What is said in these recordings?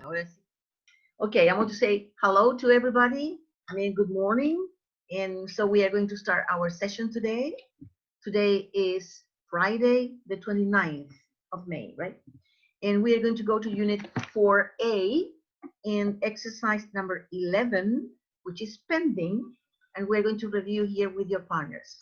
Ahora sí. Okay, I want to say hello to everybody. I mean, good morning. And so we are going to start our session today. Today is Friday, the 29th of May, right? And we are going to go to Unit 4A and exercise number 11, which is pending. And we're going to review here with your partners.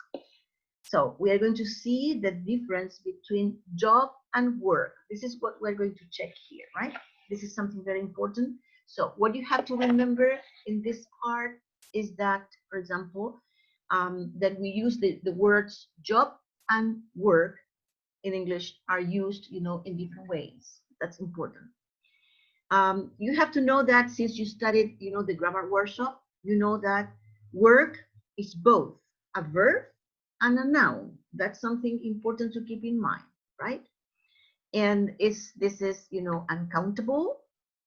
So we are going to see the difference between job and work. This is what we're going to check here, right? This is something very important. So what you have to remember in this part is that, for example, that we use the words job and work in English are used, in different ways. That's important. You have to know that since you studied, the grammar workshop, you know that work is both a verb and a noun. That's something important to keep in mind, right? And this is, uncountable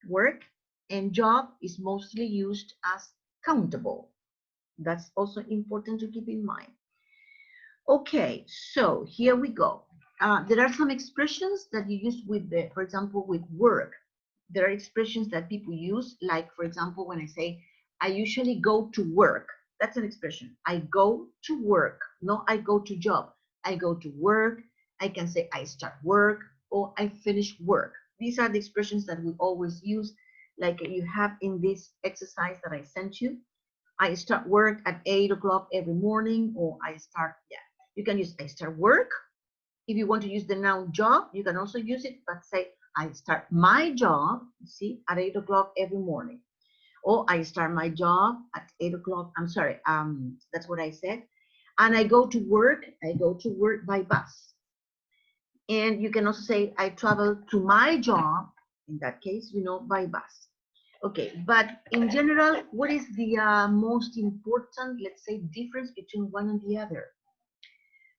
work, and job is mostly used as countable. That's also important to keep in mind. Okay, so here we go. There are some expressions that you use with for example, with work. There are expressions that people use, like, for example, when I say, I usually go to work. That's an expression. I go to work. No, I go to job. I go to work. I can say I start work or I finish work. These are the expressions that we always use, like you have in this exercise that I sent you. I start work at 8 o'clock every morning, or I start, you can use I start work. If you want to use the noun job, you can also use it, but say I start my job, see, at 8 o'clock every morning. Or I start my job at 8 o'clock. I'm sorry, that's what I said. And I go to work by bus. And you can also say I travel to my job, in that case, by bus. Okay, but in general, what is the most important, let's say, difference between one and the other?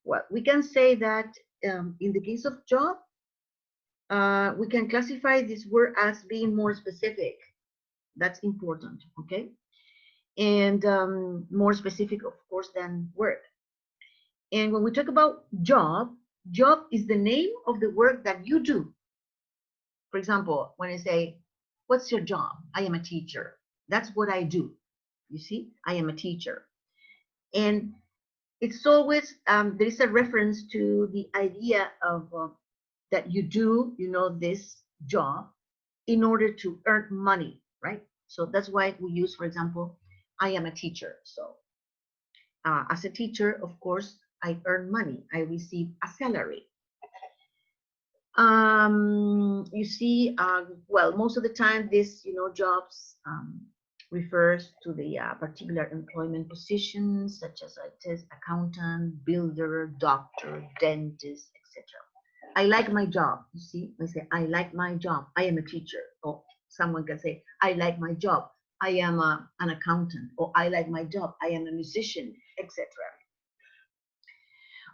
Well, we can say that in the case of job, we can classify this word as being more specific. That's important, okay? And more specific, of course, than work. And when we talk about job, job is the name of the work that you do. For example, when I say, what's your job? I am a teacher. That's what I do. You see, I am a teacher. And it's always, there is a reference to the idea of that you do, this job in order to earn money, right? So that's why we use, for example, I am a teacher. So as a teacher, of course, I earn money. I receive a salary. You see, well, most of the time, this, jobs refers to the particular employment positions, such as a test accountant, builder, doctor, dentist, etc. I like my job. You see, I say, I like my job. I am a teacher. Or someone can say, I like my job. I am an accountant. Or I like my job. I am a musician, etc.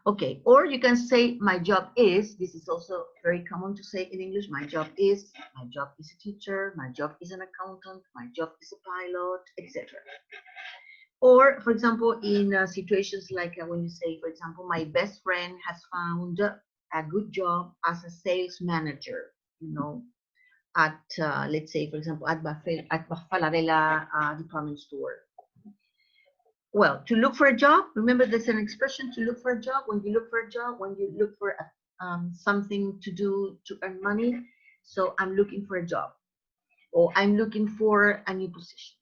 Okay, or you can say, my job is, this is also very common to say in English, my job is a teacher, my job is an accountant, my job is a pilot, etc. Or, for example, in situations like when you say, for example, my best friend has found a good job as a sales manager, at, let's say, for example, at Falabella department store. Well, to look for a job, remember there's an expression to look for a job. When you look for a job, when you look for something to do to earn money, so I'm looking for a job, or I'm looking for a new position.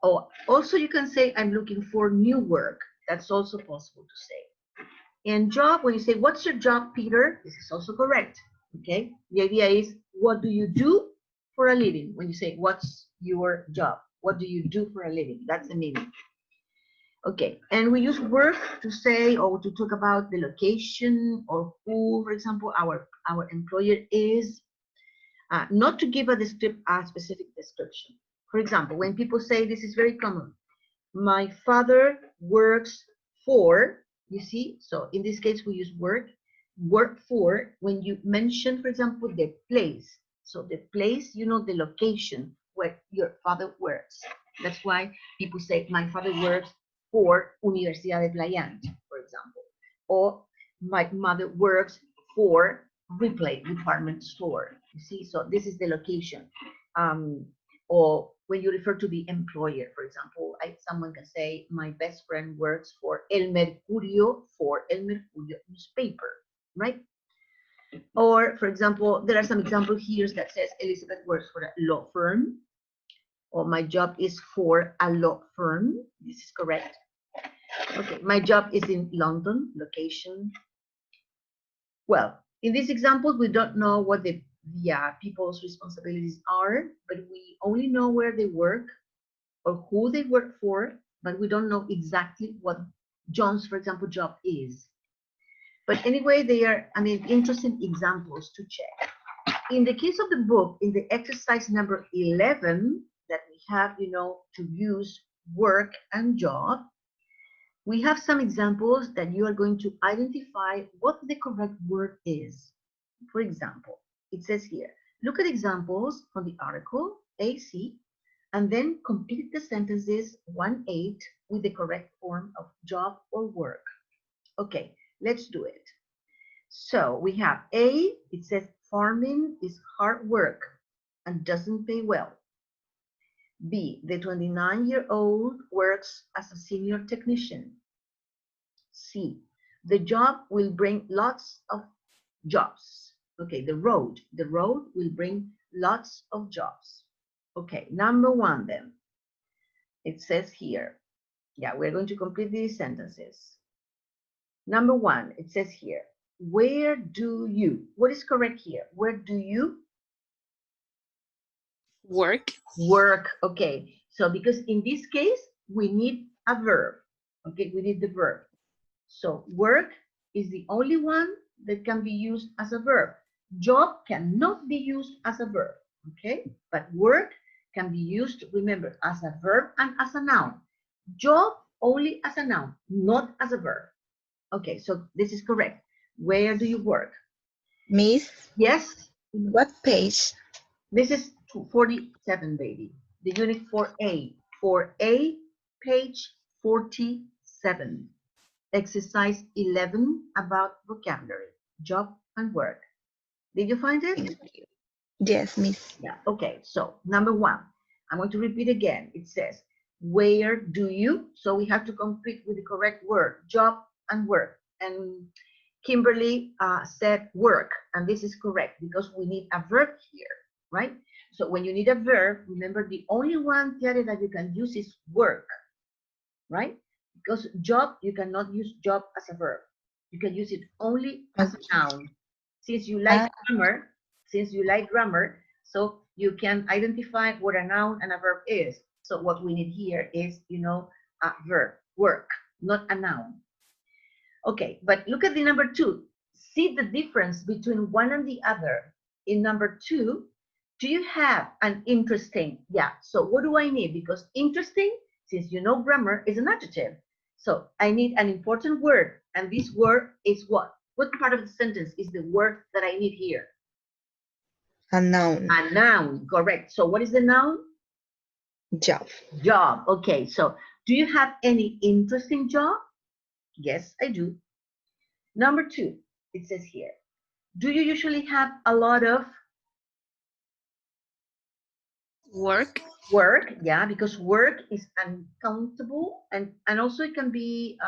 Or also you can say I'm looking for new work. That's also possible to say. And job, when you say, what's your job, Peter? This is also correct, okay? The idea is, what do you do for a living? When you say, what's your job? What do you do for a living? That's the meaning. Okay, and we use work to say or to talk about the location or who, for example, our employer is, not to give a specific description. For example, when people say, this is very common, my father works for, you see, so in this case we use work for, when you mention, for example, the place. So the place, the location where your father works. That's why people say, my father works for Universidad de Playant, for example. Or my mother works for Replay department store. You see, so this is the location. Or when you refer to the employer, for example, someone can say, my best friend works for El Mercurio newspaper, right? Or, for example, there are some examples here that says Elizabeth works for a law firm, or my job is for a law firm. This is correct. Okay, my job is in London, location. Well, in these examples, we don't know what the people's responsibilities are, but we only know where they work or who they work for, but we don't know exactly what John's, for example, job is. But anyway, they are, I mean, interesting examples to check. In the case of the book, in the exercise number 11 that we have, you know, to use work and job, we have some examples that you are going to identify what the correct word is. For example, it says here, look at examples from the article AC, and then complete the sentences 1-8 with the correct form of job or work. Okay, let's do it. So we have A, it says farming is hard work and doesn't pay well. B, the 29-year-old works as a senior technician. C, the job will bring lots of jobs. Okay, the road will bring lots of jobs. Okay, number 1 then. It says here, yeah, we're going to complete these sentences. Number 1, it says here, where do you, what is correct here? Where do you Work. Work. Okay, so because in this case, we need a verb. Okay, we need the verb. So work is the only one that can be used as a verb. Job cannot be used as a verb. Okay, but work can be used, remember, as a verb and as a noun. Job only as a noun, not as a verb. Okay, so this is correct. Where do you work? Miss, Yes, what page? this is 247, baby. The unit 4A. 4A, page 47. Exercise 11 about vocabulary, job and work. Did you find it? Thank you. Yes, Miss. Yeah, okay. So number 1, I'm going to repeat again. It says, where do you? So we have to complete with the correct word, job and work. And Kimberly said work, and this is correct because we need a verb here, right? So when you need a verb, remember the only one, Tiare, that you can use is work, right? Because job, you cannot use job as a verb. You can use it only as a noun. Since you like grammar, so you can identify what a noun and a verb is. So what we need here is, you know, a verb, work, not a noun. Okay, but look at the number 2. See the difference between one and the other. In number 2, do you have an interesting? Yeah, so what do I need? Because interesting, since you know grammar, is an adjective. So I need an important word, and this word is what? What part of the sentence is the word that I need here? A noun. A noun, correct. So what is the noun? Job. Job. Okay, so do you have any interesting job? Yes, I do. Number 2, it says here, do you usually have a lot of Work. work? Yeah, because work is uncountable, and also it can be,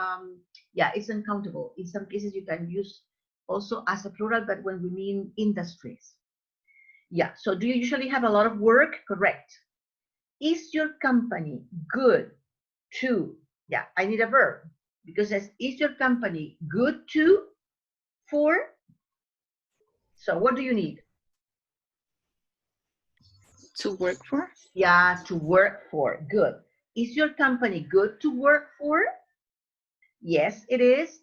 yeah, it's uncountable. In some cases, you can use also as a plural, but when we mean industries. Yeah, so do you usually have a lot of work? Correct. Is your company good to? Yeah, I need a verb because it says, is your company good to? For? So what do you need? To work for. Yeah, to work for. Good. Is your company good to work for? Yes, it is.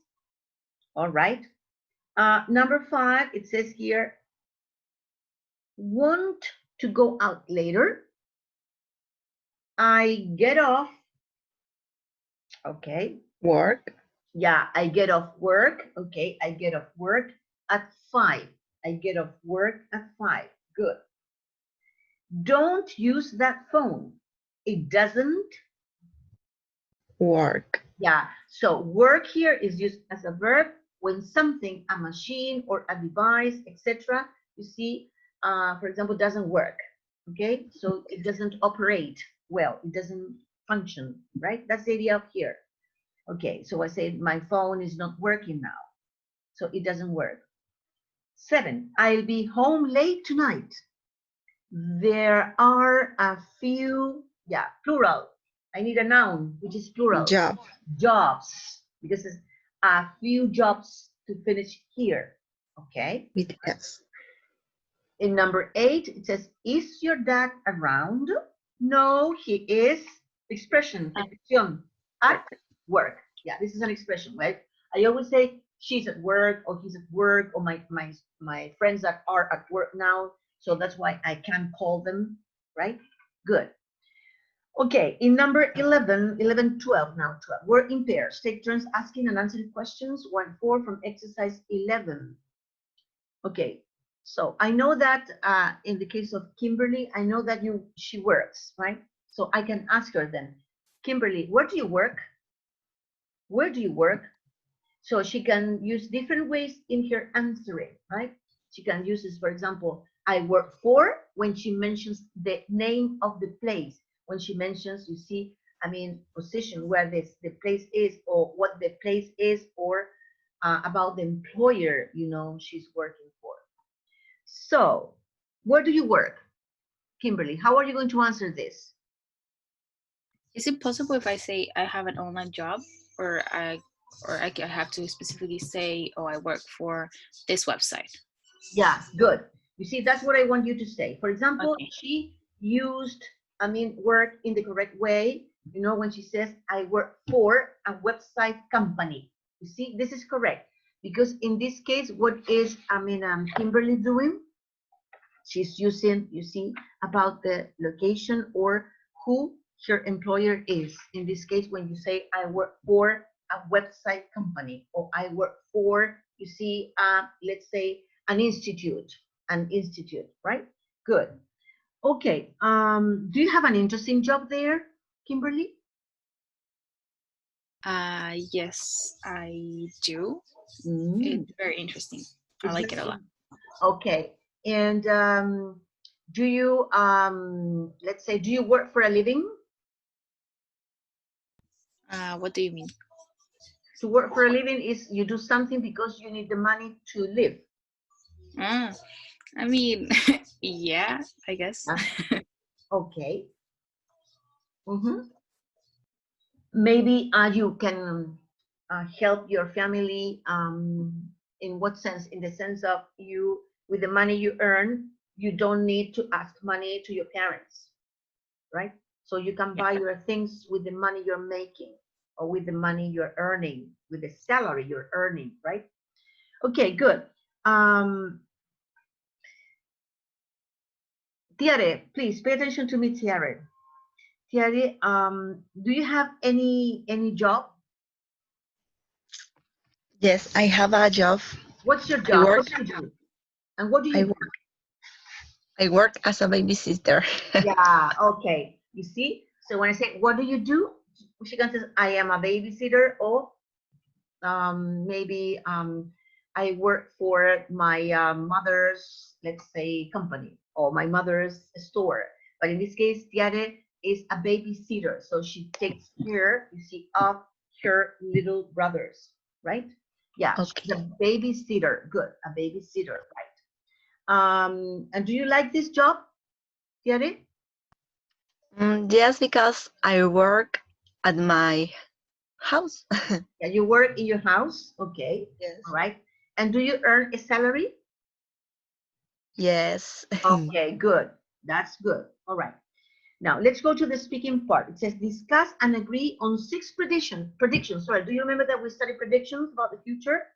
All right. Number 5, it says here, want to go out later. I get off. Okay. Work. Yeah, I get off work. Okay, I get off work at 5. I get off work at 5. Good. Don't use that phone. It doesn't Work. Yeah, so work here is used as a verb when something, a machine or a device, etc., you see, for example, doesn't work. Okay, so it doesn't operate well. It doesn't function, right? That's the idea of here. Okay, so I say my phone is not working now, so it doesn't work. 7, I'll be home late tonight. There are a few, yeah, plural. I need a noun, which is plural. Job. Jobs, because it's a few jobs to finish here. Okay. With S. In number 8, it says, is your dad around? No, he is. Expression, expresión, at work. Yeah, this is an expression, right? I always say she's at work or he's at work or my friends that are at work now. So that's why I can call them, right? Good. Okay, in number 11, 12 now, 12. We're in pairs. Take turns asking and answering questions. 1-4 from exercise 11. Okay, so I know that in the case of Kimberly, I know that she works, right? So I can ask her then, Kimberly, where do you work? Where do you work? So she can use different ways in her answering, right? She can use this, for example, I work for, when she mentions the name of the place. When she mentions, you see, I mean, position, where the place is, or what the place is, or about the employer, you know, she's working for. So, where do you work, Kimberly? How are you going to answer this? Is it possible if I say I have an online job, or I have to specifically say, oh, I work for this website? Yeah, good. You see, that's what I want you to say. For example, Okay. she used, I mean, work in the correct way. You know, when she says, I work for a website company. You see, this is correct. Because in this case, what is, Kimberly doing? She's using, you see, about the location or who her employer is. In this case, when you say, I work for a website company, or I work for, you see, let's say, an institute, right? Good. Okay. Do you have an interesting job there, Kimberly? Yes, I do. Mm. It's very interesting. I like it a lot. Okay. And do you, let's say, do you work for a living? What do you mean? To work for a living is you do something because you need the money to live. I mean, yeah, I guess. Okay. Maybe you can help your family in what sense? In the sense of you, with the money you earn, you don't need to ask money to your parents, right? So you can buy your things with the money you're making, or with the money you're earning, with the salary you're earning, right? Okay, good. Tiare, please pay attention to me, Tiare. Tiare, do you have any job? Yes, I have a job. What's your job? What do you do? And what do you do? I work as a babysitter. Yeah, okay. You see? So when I say, what do you do? She can say, I am a babysitter, or maybe I work for my mother's, let's say, company, or my mother's store. But in this case, Tiare is a babysitter. So she takes care, you see, of her little brothers, right? Yeah, she's a Okay. babysitter. Good, a babysitter, right? And do you like this job, Tiare? Yes, because I work at my house. Yeah, you work in your house, okay, Yes. all right. And do you earn a salary? Yes. Okay, good. That's good. All right. Now let's go to the speaking part. It says discuss and agree on 6 predictions. Sorry, do you remember that we studied predictions about the future?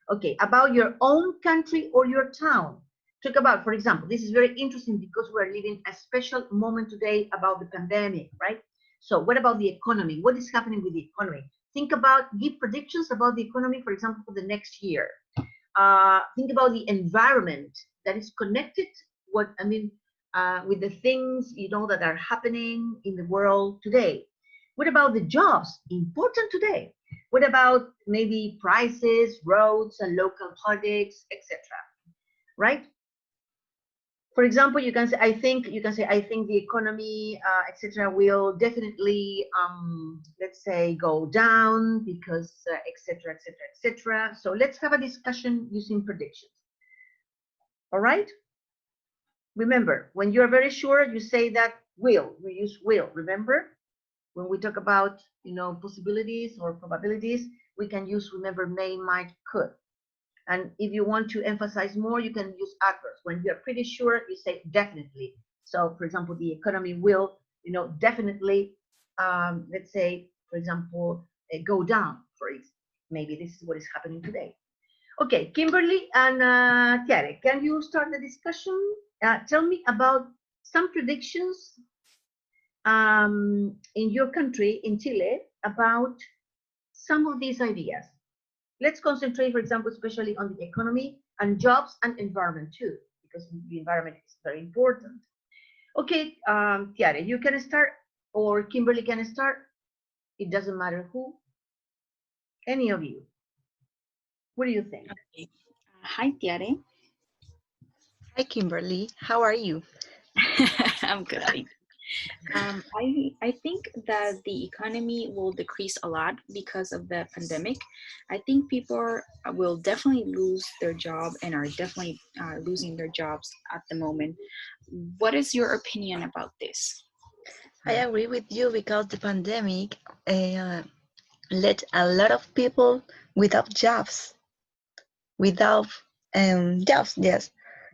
Okay, about your own country or your town. Talk about, for example, this is very interesting because we're living a special moment today about the pandemic, right? So what about the economy? What is happening with the economy? Think about, give predictions about the economy, for example, for the next year. Think about the environment that is connected, with the things, you know, that are happening in the world today. What about the jobs important today? What about maybe prices, roads, and local politics, etc.? Right? For example, you can say, I think, you can say, I think the economy, etc., will definitely, let's say, go down because, etc., etc., etc. So let's have a discussion using predictions. All right. Remember, when you're very sure, you say that will. We use will. Remember, when we talk about, possibilities or probabilities, we can use, remember, may, might, could. And if you want to emphasize more, you can use adverbs. When you're pretty sure, you say definitely. So, for example, the economy will, definitely, let's say, for example, go down. Maybe this is what is happening today. Okay, Kimberly and Tiare, can you start the discussion? Tell me about some predictions in your country, in Chile, about some of these ideas. Let's concentrate, for example, especially on the economy and jobs and environment too, because the environment is very important. Okay, Tiare, you can start, or Kimberly can start. It doesn't matter who, any of you. What do you think? Okay. Hi, Tiare. Hi, Kimberly. How are you? I'm good. I think that the economy will decrease a lot because of the pandemic. I think people will definitely lose their job and are definitely losing their jobs at the moment. What is your opinion about this? I agree with you because the pandemic let a lot of people without jobs. Without jobs, yes.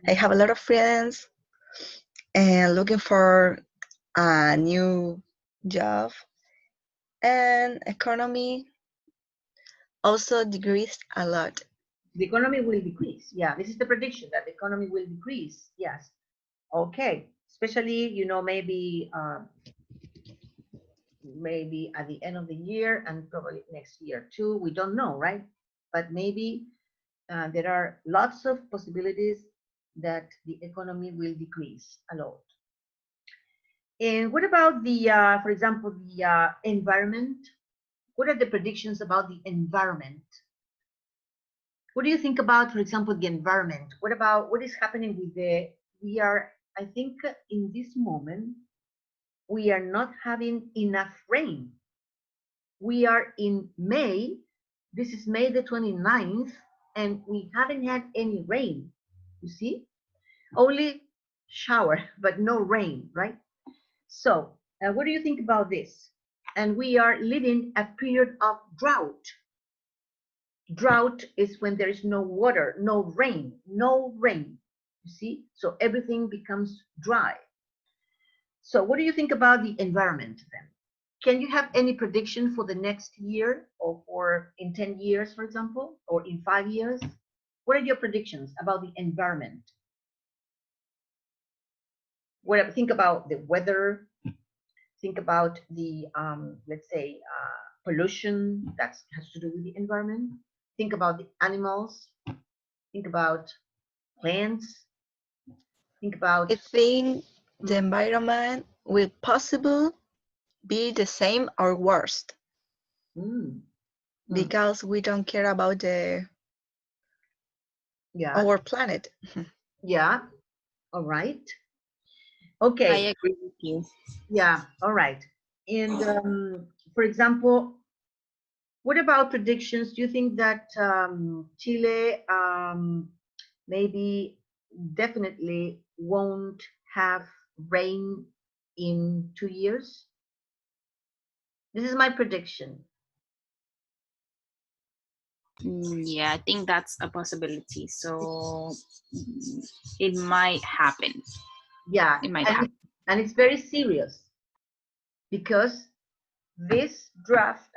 I have a lot of friends and looking for a new job, and economy also decreased a lot. The economy will decrease. Yeah, this is the prediction that the economy will decrease. Yes. Okay. Especially, maybe at the end of the year and probably next year too. We don't know, right? But maybe there are lots of possibilities that the economy will decrease a lot. And what about the, for example, the environment? What are the predictions about the environment? What do you think about, for example, the environment? What about what is happening with I think in this moment, we are not having enough rain. We are in May. This is May the 29th, and we haven't had any rain. You see? Only shower, but no rain, right? So, what do you think about this? And we are living a period of drought. Drought is when there is no water, no rain, no rain. You see? So everything becomes dry. So what do you think about the environment then? Can you have any prediction for the next year or for in 10 years, for example, or in 5 years? What are your predictions about the environment? Think about the weather, think about the, let's say, pollution that has to do with the environment. Think about the animals. Think about plants. Think about. I think the environment will possibly be the same or worse Mm, because we don't care about yeah, our planet. yeah, all right. I Okay, agree with you. yeah, all right. And for example, what about predictions? Do you think that Chile maybe definitely won't have rain in 2 years? This is my prediction. Yeah, I think that's a possibility. So it might happen. Yeah, It might happen. and it's very serious because this draft,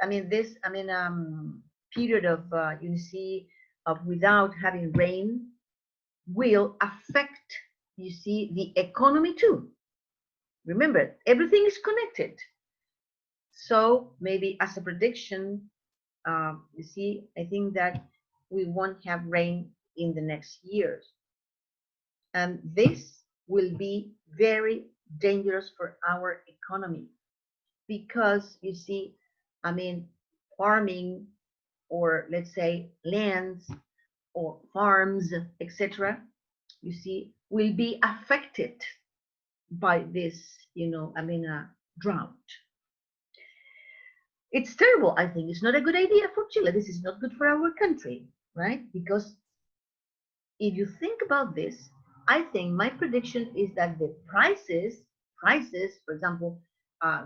period of you see of without having rain will affect, you see, the economy too. Remember, everything is connected. So maybe as a prediction, you see, I think that we won't have rain in the next years. And this will be very dangerous for our economy because you see, farming or let's say lands or farms, etc., you see, will be affected by this, drought. It's terrible, I think. It's not a good idea for Chile. This is not good for our country, right? Because if you think about this, I think my prediction is that the prices, for example,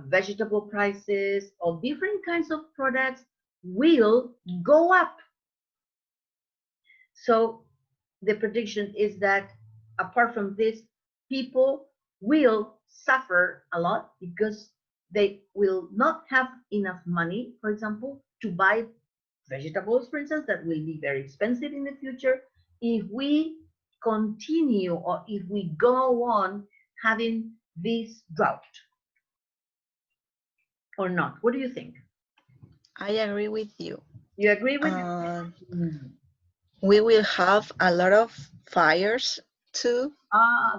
vegetable prices or different kinds of products will go up. So the prediction is that apart from this, people will suffer a lot because they will not have enough money, for example, to buy vegetables, for instance, that will be very expensive in the future if we continue or if we go on having this drought or not. What do you think? I agree with you. You agree with We will have a lot of fires too.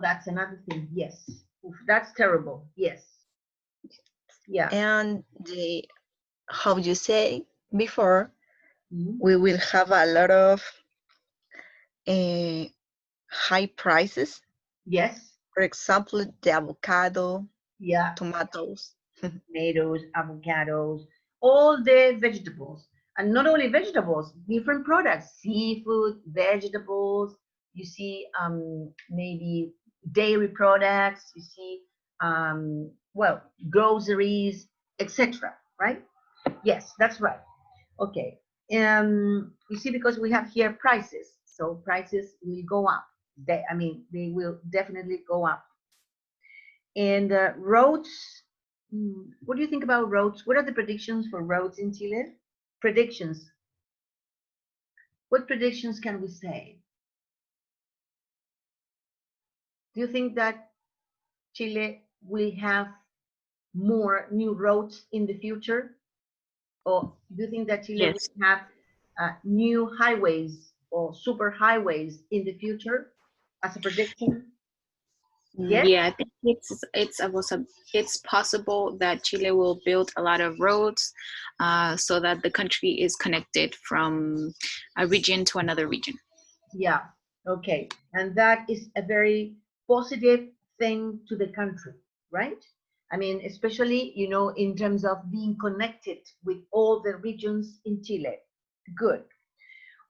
That's another thing. Yes. Oof, that's terrible. Yes. Yeah. And how you say before, Mhm. we will have a lot of high prices. Yes. For example, the avocado, Yeah. tomatoes. Tomatoes, avocados, all the vegetables. And not only vegetables, different products, seafood, vegetables, you see maybe dairy products, you see well, groceries, etc. Right? Yes, that's right. Okay. You see, because we have here prices, so prices will go up. They will definitely go up. And roads, what do you think about roads? What are the predictions for roads in Chile? Predictions. What predictions can we say? Do you think that Chile will have more new roads in the future? Or do you think that Chile Yes. will have new highways or super highways in the future as a prediction? Yes? Yeah, I think it's possible that Chile will build a lot of roads, so that the country is connected from a region to another region. Yeah. Okay. And that is a very positive thing to the country, right? I mean, especially, in terms of being connected with all the regions in Chile. Good.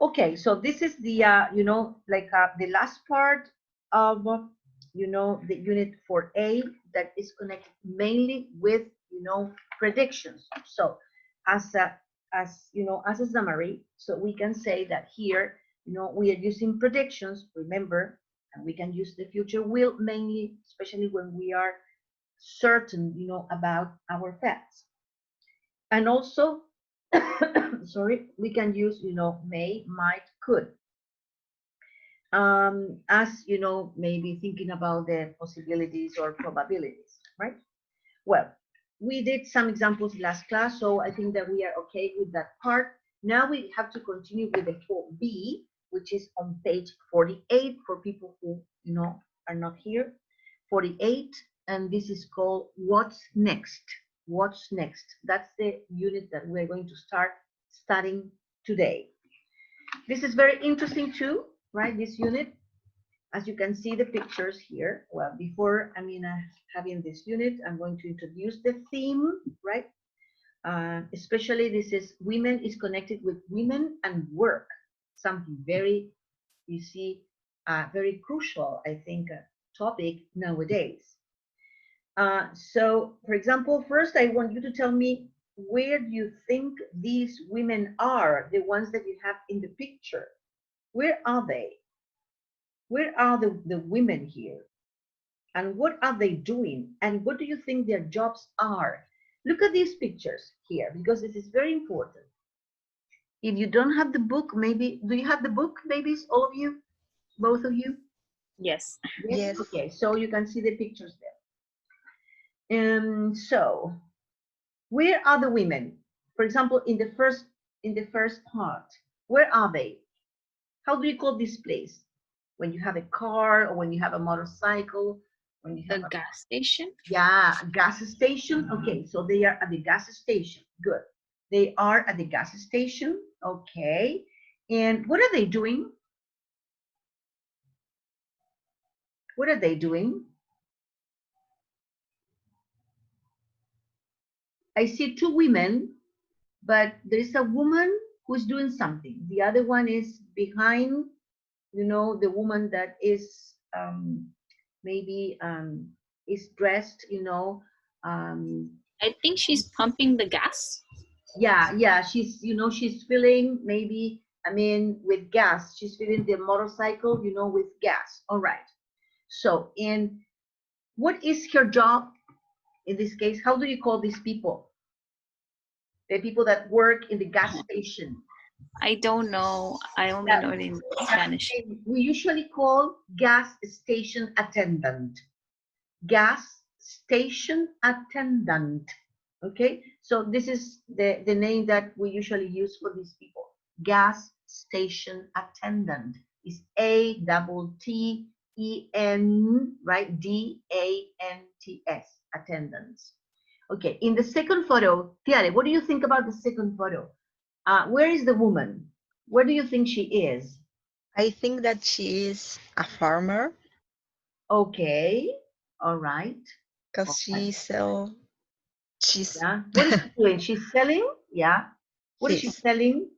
Okay, so this is the, the last part of, the unit 4A that is connected mainly with, predictions. So as as a summary, so we can say that here, we are using predictions, remember, and we can use the future will mainly, especially when we are certain, about our facts. And also, sorry, we can use, may, might, could. As, maybe thinking about the possibilities or probabilities, right? Well, we did some examples last class, so I think that we are okay with that part. Now we have to continue with the 4B, which is on page 48 for people who, are not here. 48, and this is called What's Next? What's Next? That's the unit that we're going to start studying today. This is very interesting too, right? This unit, as you can see the pictures here. Well, before having this unit, I'm going to introduce the theme, right? Especially this is women is connected with women and work, something very, you see, very crucial, I think, topic nowadays. So, for example, first I want you to tell me, where do you think these women are, the ones that you have in the picture? Where are they? Where are the women here? And what are they doing? And what do you think their jobs are? Look at these pictures here, because this is very important. If you don't have the book, maybe, do you have the book, babies, all of you? Both of you? Yes. Yes. Okay, so you can see the pictures there. So, where are the women? For example, in the first part, where are they? How do you call this place? When you have a car or when you have a motorcycle, when you have The a, gas station. yeah, a gas station. Okay, so they are at the gas station. Good. They are at the gas station. Okay. And what are they doing? What are they doing? I see two women, but there's a woman who's doing something. The other one is behind, the woman that is maybe is dressed, I think she's pumping the gas. yeah, she's filling maybe, with gas. She's filling the motorcycle, with gas. All right. So, and what is her job in this case? How do you call these people? The people that work in the gas station. I don't know. I only Yeah, know it in yeah, Spanish. we usually call gas station attendant. Gas station attendant. Okay, so this is the name that we usually use for these people. Gas station attendant is ATTEN, right? DANTS, attendants. Okay, in the second photo, Tiare, what do you think about the second photo? Where is the woman? Where do you think she is? I think that she is a farmer Okay, all right. because All right. she's Yeah. What is she doing? She's selling? Yeah. What is she yes, selling?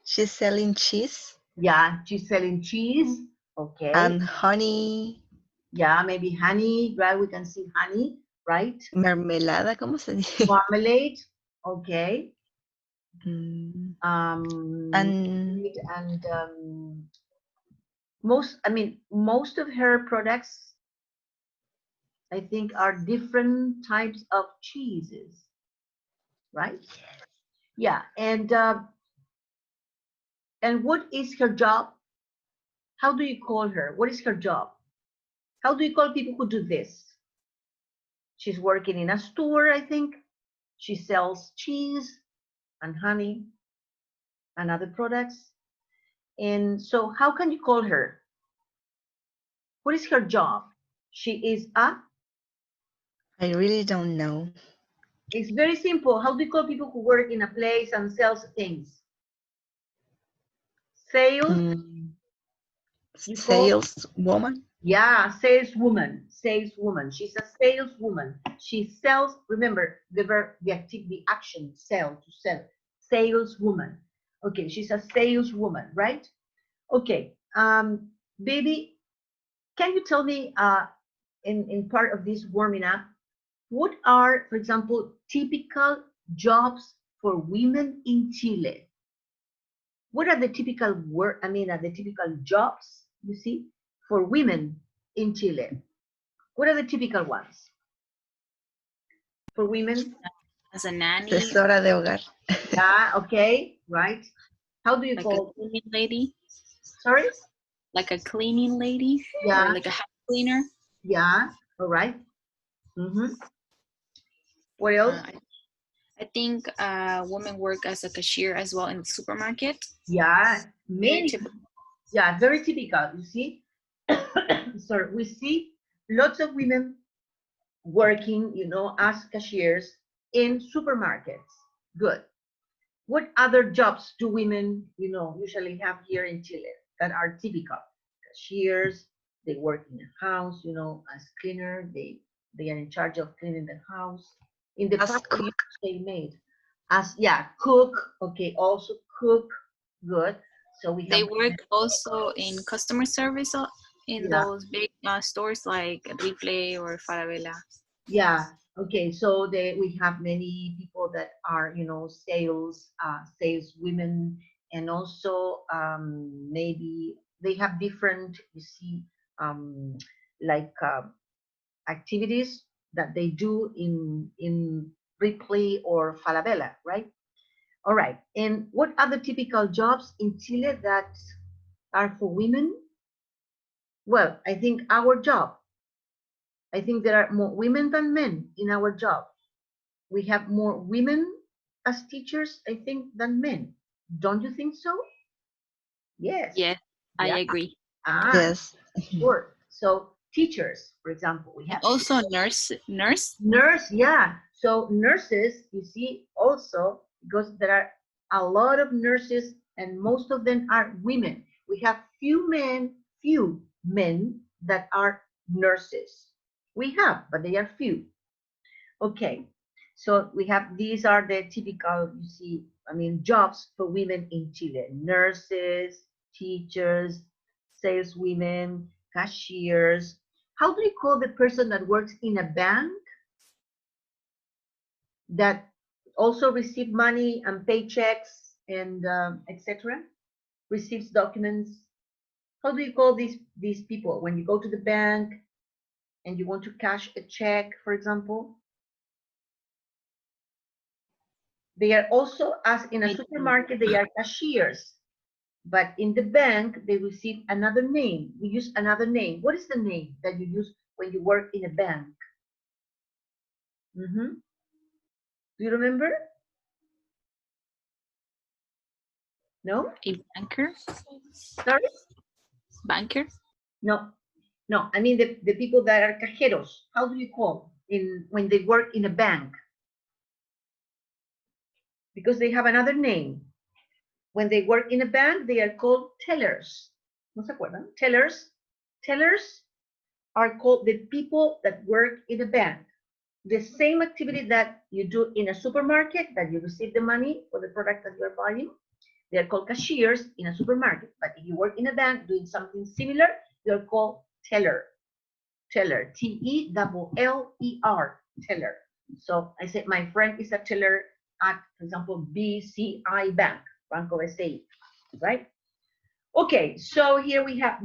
she's selling cheese Yeah, she's selling cheese. Okay. and honey, Yeah, maybe honey, right? We can see honey, right? mermelada, ¿cómo se dice? Marmalade. Okay. Mm, Um, and and most of her products, I think, are different types of cheeses, right? Yeah. And what is her job? How do you call her? What is her job? How do you call people who do this? She's working in a store, I think. She sells cheese and honey and other products. And so, how can you call her? What is her job? She is a. I really don't know. It's very simple. How do you call people who work in a place and sells things? Sales. Mm, You call. saleswoman? Yeah, saleswoman. Saleswoman. She's a saleswoman. She sells. Remember the verb, the action, sell, to sell. Saleswoman. Okay, she's a saleswoman, right? Okay, baby, can you tell me in part of this warming up, what are, for example, typical jobs for women in Chile? What are the typical the typical jobs, you see, for women in Chile? What are the typical ones for women? As a nanny, Asesora de hogar. Yeah, okay, right. How do you like a call? cleaning lady, Sorry. like a cleaning lady, or Yeah, like a house cleaner. yeah. All right. Mm-hmm. What else? Uh, I, I think women work as a cashier as well in the supermarket. Yeah, Very many. typical. Yeah, very typical. You see, sorry, we see lots of women working, as cashiers in supermarkets. Good. What other jobs do women, usually have here in Chile that are typical? Cashiers, they work in a house, as cleaner, they are in charge of cleaning the house. In the As past, we cook. used to say maid. As, yeah, cook, okay, also cook, good. So we They have, work also in customer service in yeah, those big stores like Ripley or Falabella. yeah. Okay, so we have many people that are, sales women, and also maybe they have different, you see, um, like activities that they do in Ripley or Falabella, right? All right. And what other typical jobs in Chile that are for women? Well, I think our job. I think there are more women than men in our job. We have more women as teachers, I think, than men. Don't you think so? Yes. Yes, I Yeah. agree. Ah, Yes. sure. So teachers, for example, we And have also nurse. nurse. Yeah. So nurses, you see, also because there are a lot of nurses, and most of them are women. We have few men, that are nurses. We have, but they are few. Okay, so we have, these are the typical, you see, I mean, jobs for women in Chile: nurses, teachers, saleswomen, cashiers. How do you call the person that works in a bank that also receive money and paychecks and etc., receives documents? How do you call these people when you go to the bank and you want to cash a check, for example? They are also, as in a supermarket, they are cashiers, but in the bank they receive another name. We use another name. What is the name that you use when you work in a bank? Do you remember? No? A banker? Sorry? Banker? No. No, I mean the people that are cajeros. How do you call in when they work in a bank? Because they have another name. When they work in a bank, they are called tellers. ¿No se acuerdan? Tellers. Tellers are called the people that work in a bank. The same activity that you do in a supermarket, that you receive the money for the product that you are buying, they are called cashiers in a supermarket. But if you work in a bank doing something similar, you're called teller. Teller, T-E-L-L-E-R, teller. So I said my friend is a teller at, for example, BCI Bank, Banco SAE, right? Okay, so here we have,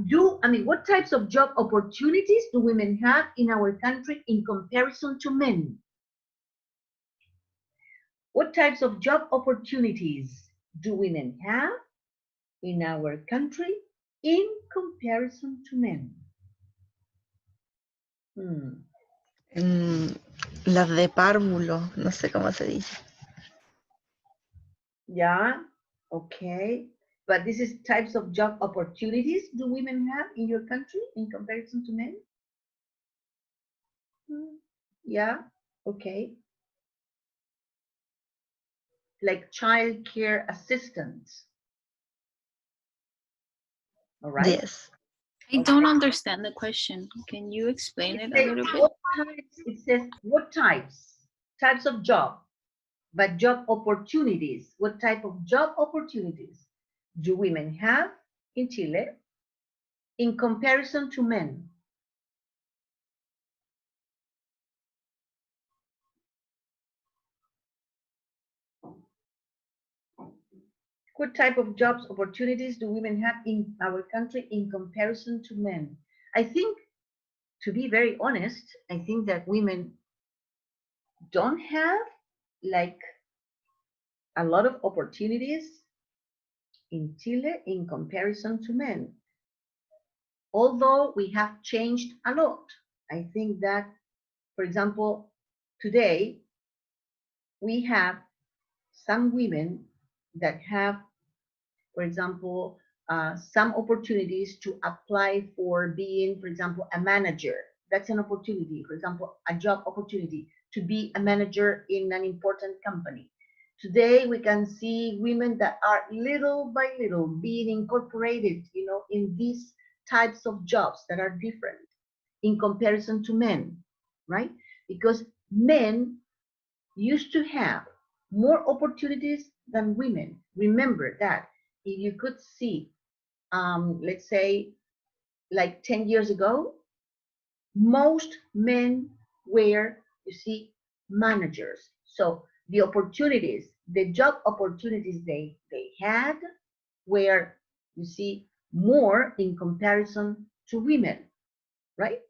what types of job opportunities do women have in our country in comparison to men? What types of job opportunities do women have in our country in comparison to men? Las de párvulo, no sé cómo se dice. Yeah, okay. But this is types of job opportunities do women have in your country in comparison to men? Yeah, okay. Like child care assistants. All right. Yes. I don't understand the question. Can you explain it a little bit? What types, it says, what types? Types of job, but job opportunities. What type of job opportunities do women have in Chile in comparison to men? What type of jobs opportunities do women have in our country in comparison to men? I think, to be very honest, I think that women don't have like a lot of opportunities in Chile in comparison to men. Although we have changed a lot. I think that, for example, today we have some women that have, for example, some opportunities to apply for being, for example, a manager. That's an opportunity, for example, a job opportunity to be a manager in an important company. Today, we can see women that are little by little being incorporated, in these types of jobs that are different in comparison to men, right? Because men used to have more opportunities than women. Remember that. If you could see, let's say, like 10 years ago, most men were, you see, managers. So the opportunities, the job opportunities they had were, you see, more in comparison to women, right?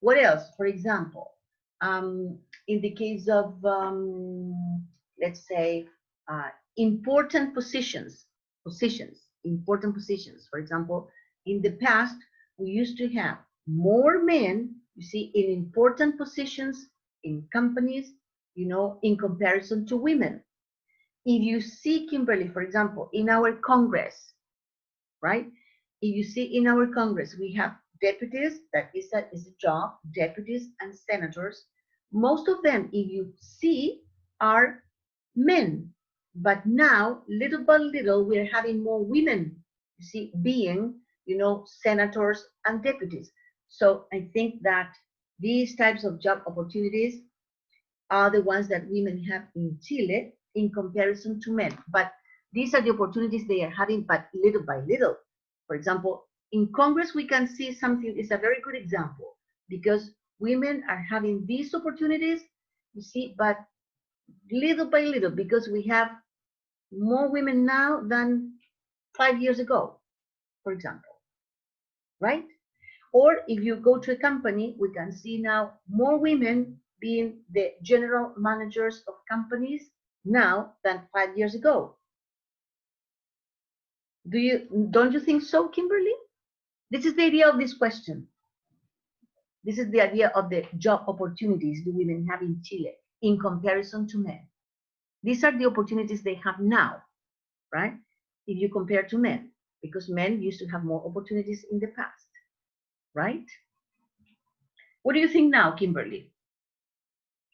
What else? For example, in the case of, let's say, important important positions. For example, in the past, we used to have more men, you see, in important positions in companies, in comparison to women. If you see, Kimberly, for example, in our Congress, right? If you see in our Congress, we have deputies, that is a job, deputies and senators. Most of them, if you see, are men. But now, little by little, we're having more women, you see, being, senators and deputies. So I think that these types of job opportunities are the ones that women have in Chile in comparison to men. But these are the opportunities they are having, but little by little. For example, in Congress, we can see something, it's a very good example, because women are having these opportunities, you see, but little by little, because we have more women now than 5 years ago, for example, right? Or if you go to a company, we can see now more women being the general managers of companies now than 5 years ago. Don't you think so, Kimberly? This is the idea of this question. This is the idea of the job opportunities the women have in Chile in comparison to men. These are the opportunities they have now, right? If you compare to men, because men used to have more opportunities in the past, right? What do you think now, Kimberly,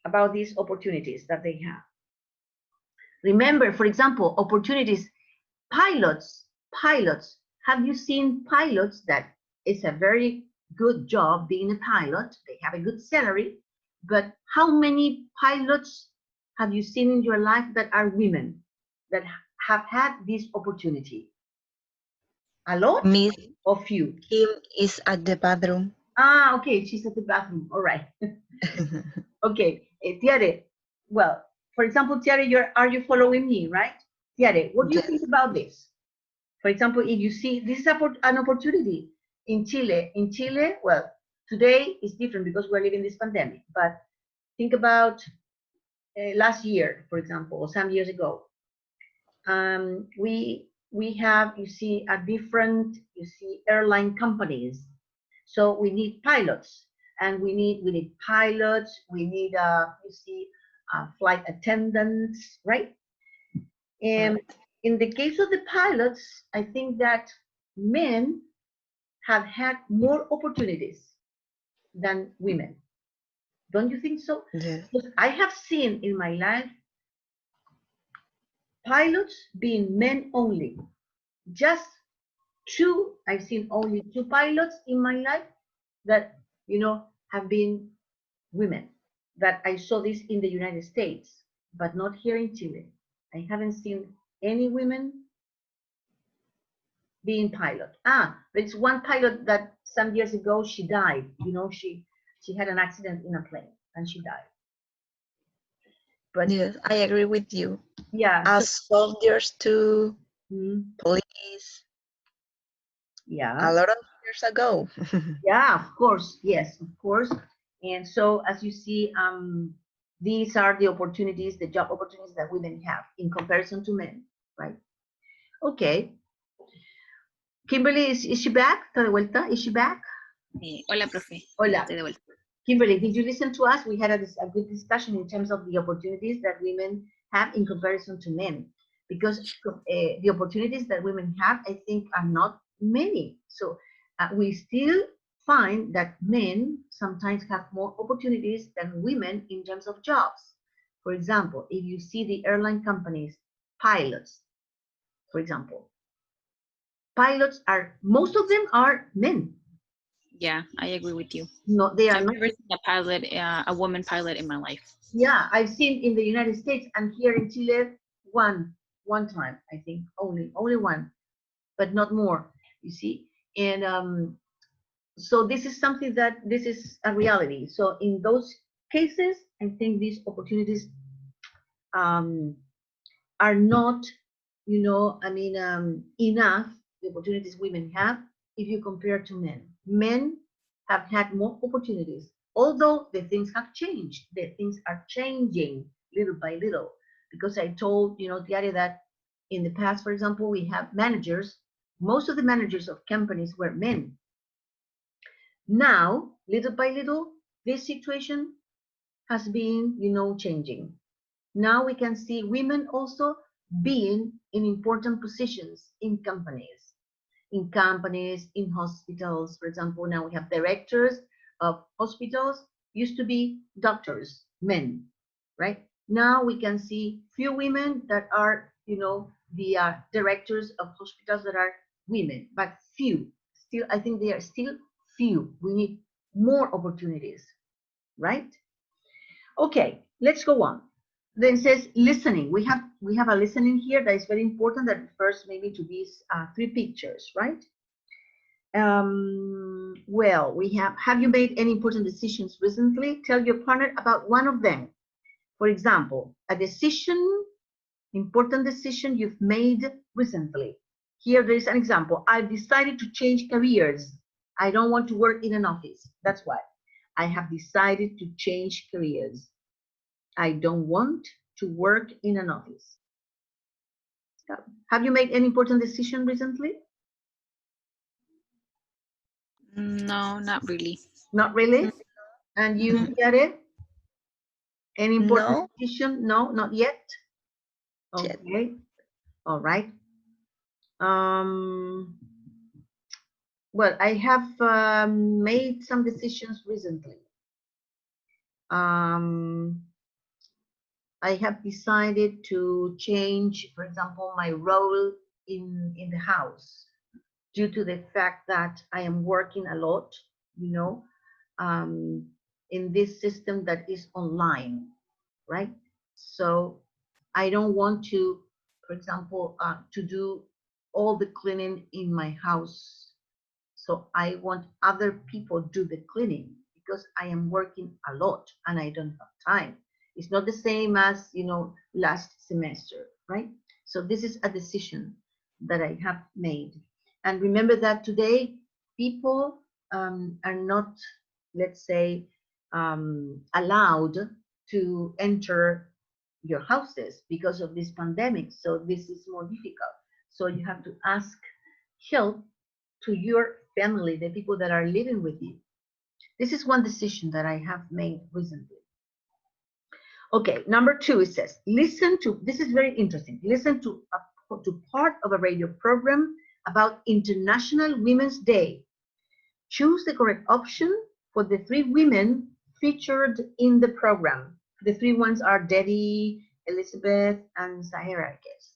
about these opportunities that they have? Remember, for example, opportunities, pilots. Have you seen pilots that it's a very good job being a pilot? They have a good salary, but how many pilots have you seen in your life that are women that have had this opportunity? A lot Miss or few? Kim is at the bathroom. Ah, okay, she's at the bathroom. All right. Okay, Tiare. Well, for example, Tiare, are you following me, right? Tiare, what do you Yes. think about this? For example, if you see this is an opportunity in Chile. In Chile, well, today is different because we're living this pandemic. But think about last year, for example, or some years ago. We have, you see, a different, you see, airline companies. So we need pilots, and we need pilots. We need you see, flight attendants, right? And Right. in the case of the pilots, I think that men have had more opportunities than women. Don't you think so? Yes. Because I have seen in my life pilots being men only. Just two, I've seen only two pilots in my life that, have been women. That I saw this in the United States, but not here in Chile. I haven't seen any women being pilot. There's one pilot that some years ago she died. She had an accident in a plane and she died. But Yes, I agree with you. yeah, so As soldiers to mm, police yeah, a lot of years ago. yeah, of course, yes, of course. And so as you see, these are the opportunities, the job opportunities that women have in comparison to men, right? Okay. Kimberly, is she back? ¿Está de vuelta? Is she back? Hola, profe. Hola. Estoy de vuelta. Kimberly, did you listen to us? We had a good discussion in terms of the opportunities that women have in comparison to men, because the opportunities that women have, I think, are not many. So we still find that men sometimes have more opportunities than women in terms of jobs. For example, if you see the airline companies, pilots, for example, most of them are men. Yeah, I agree with you. No, they are I've not. never seen a pilot, a woman pilot in my life. Yeah, I've seen in the United States and here in Chile one time, I think, only one, but not more, you see. And so this is something that this is a reality. So in those cases, I think these opportunities um, are not, enough, the opportunities women have if you compare to men. Men have had more opportunities, although the things have changed. The things are changing little by little. Because I told, Tiare, that in the past, for example, we have managers. Most of the managers of companies were men. Now, little by little, this situation has been, changing. Now we can see women also being in important positions in companies. In hospitals, for example. Now we have directors of hospitals, used to be doctors, men, right? Now we can see few women that are, the directors of hospitals that are women, but few. Still, I think they are still few. We need more opportunities, right? Okay, let's go on. Then it says listening. We have a listening here that is very important, that refers maybe to these three pictures, right? Well, we have you made any important decisions recently? Tell your partner about one of them. For example, a important decision you've made recently. Here there is an example. I've decided to change careers. I don't want to work in an office. That's why. I have decided to change careers. I don't want to work in an office. Have you made any important decision recently? No, not really. Not really. And you get it? Any important No, decision? No, not yet. yet. Okay. All right. Well, I have made some decisions recently. I have decided to change, for example, my role in the house due to the fact that I am working a lot, you know, in this system that is online, right? So I don't want to, for example, to do all the cleaning in my house. So I want other people do the cleaning because I am working a lot and I don't have time. It's not the same as, last semester, right? So this is a decision that I have made. And remember that today people are not, let's say, allowed to enter your houses because of this pandemic. So this is more difficult. So you have to ask help to your family, the people that are living with you. This is one decision that I have made recently. Okay, number 2, it says, listen to, this is very interesting, listen to part of a radio program about International Women's Day. Choose the correct option for the 3 women featured in the program. The 3 ones are Debbie, Elizabeth, and Zahira, I guess.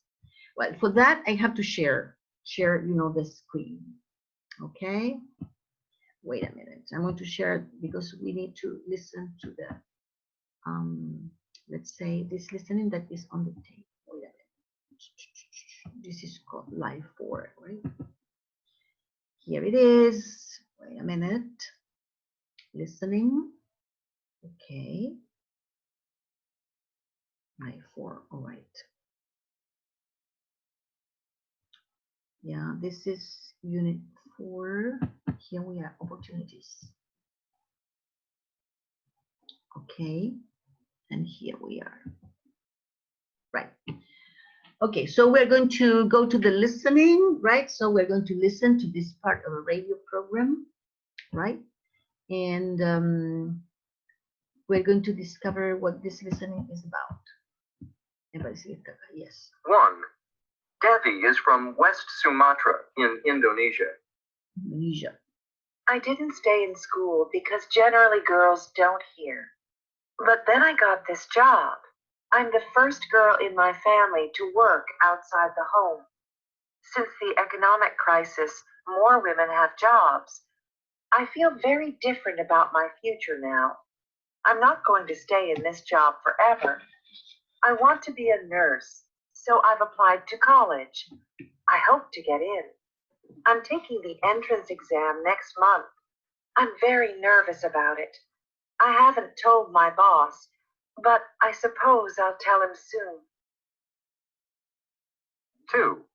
Well, for that, I have to share, the screen. Okay, wait a minute. I'm going to share it because we need to listen to the, let's say, this listening that is on the tape. Wait a minute. This is called Live 4, right? Here it is. Wait a minute. Listening. Okay. Live 4, all right. Yeah, this is unit 4. Here we are, opportunities. Okay, and here we are. Right. Okay, so we're going to go to the listening, right? So we're going to listen to this part of a radio program, right? And we're going to discover what this listening is about. Yes. 1. Devi is from West Sumatra in Indonesia. Indonesia. I didn't stay in school because generally girls don't hear. But then I got this job. I'm the first girl in my family to work outside the home. Since the economic crisis, more women have jobs. I feel very different about my future now. I'm not going to stay in this job forever. I want to be a nurse, so I've applied to college. I hope to get in. I'm taking the entrance exam next month. I'm very nervous about it. I haven't told my boss, but I suppose I'll tell him soon. 2.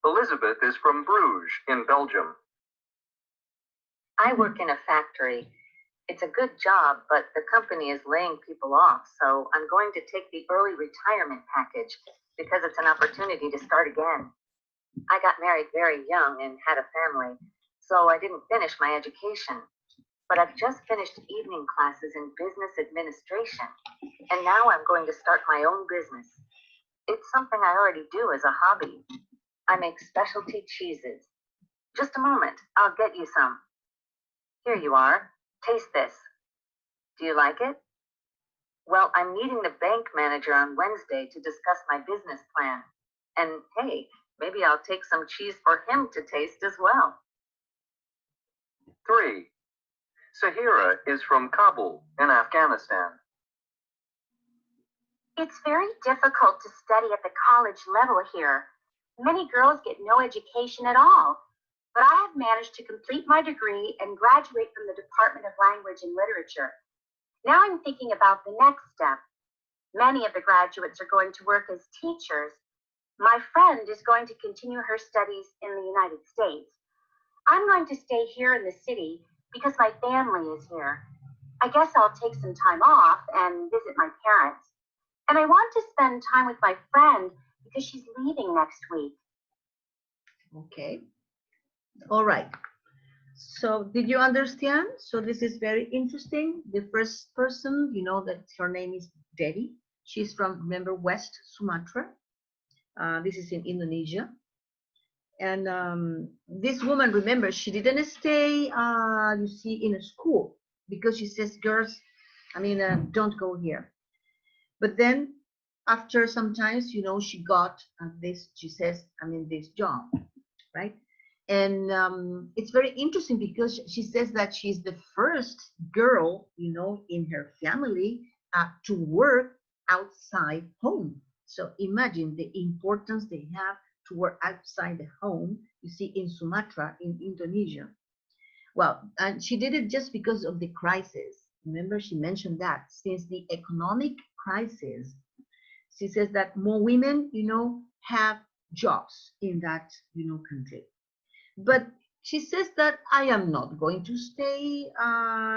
Elizabeth is from Bruges in Belgium. I work in a factory. It's a good job, but the company is laying people off, so I'm going to take the early retirement package because it's an opportunity to start again. I got married very young and had a family, so I didn't finish my education. But I've just finished evening classes in business administration, and now I'm going to start my own business. It's something I already do as a hobby. I make specialty cheeses. Just a moment, I'll get you some. Here you are. Taste this. Do you like it? Well, I'm meeting the bank manager on Wednesday to discuss my business plan. And hey, maybe I'll take some cheese for him to taste as well. 3. Sahira is from Kabul in Afghanistan. It's very difficult to study at the college level here. Many girls get no education at all, but I have managed to complete my degree and graduate from the Department of Language and Literature. Now I'm thinking about the next step. Many of the graduates are going to work as teachers. My friend is going to continue her studies in the United States. I'm going to stay here in the city because my family is here. I guess I'll take some time off and visit my parents. And I want to spend time with my friend because she's leaving next week. Okay. All right. So did you understand? So this is very interesting. The first person, you know that her name is Devi. She's from, remember, West Sumatra. This is in Indonesia. And this woman, remember, she didn't stay, you see, in a school because she says, girls, I mean, don't go here. But then after sometimes, you know, she got this, she says, I mean, this job, right? And it's very interesting because she says that she's the first girl, you know, in her family to work outside home. So imagine the importance they have to work outside the home, you see, in Sumatra, in Indonesia. Well, and she did it just because of the crisis. Remember, she mentioned that since the economic crisis, she says that more women, you know, have jobs in that, you know, country. But she says that I am not going to stay,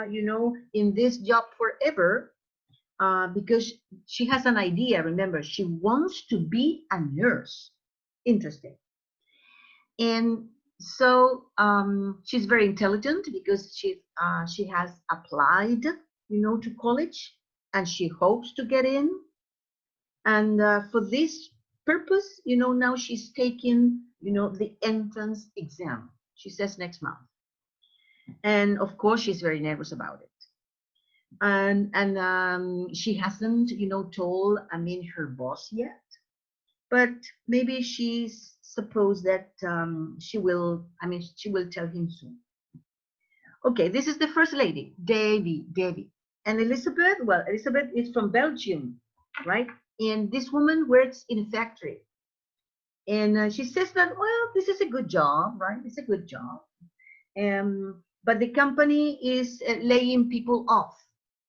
you know, in this job forever because she has an idea. Remember, she wants to be a nurse. Interesting. And so she's very intelligent because she has applied, you know, to college and she hopes to get in. And for this purpose, you know, now she's taking, you know, the entrance exam. She says next month. And of course, she's very nervous about it. And she hasn't, you know, told, I mean, her boss yet. But maybe she's supposed that she will tell him soon. Okay, this is the first lady, Devi. And Elizabeth, well, Elizabeth is from Belgium, right? And this woman works in a factory. And she says that, well, this is a good job, right? It's a good job. But the company is laying people off,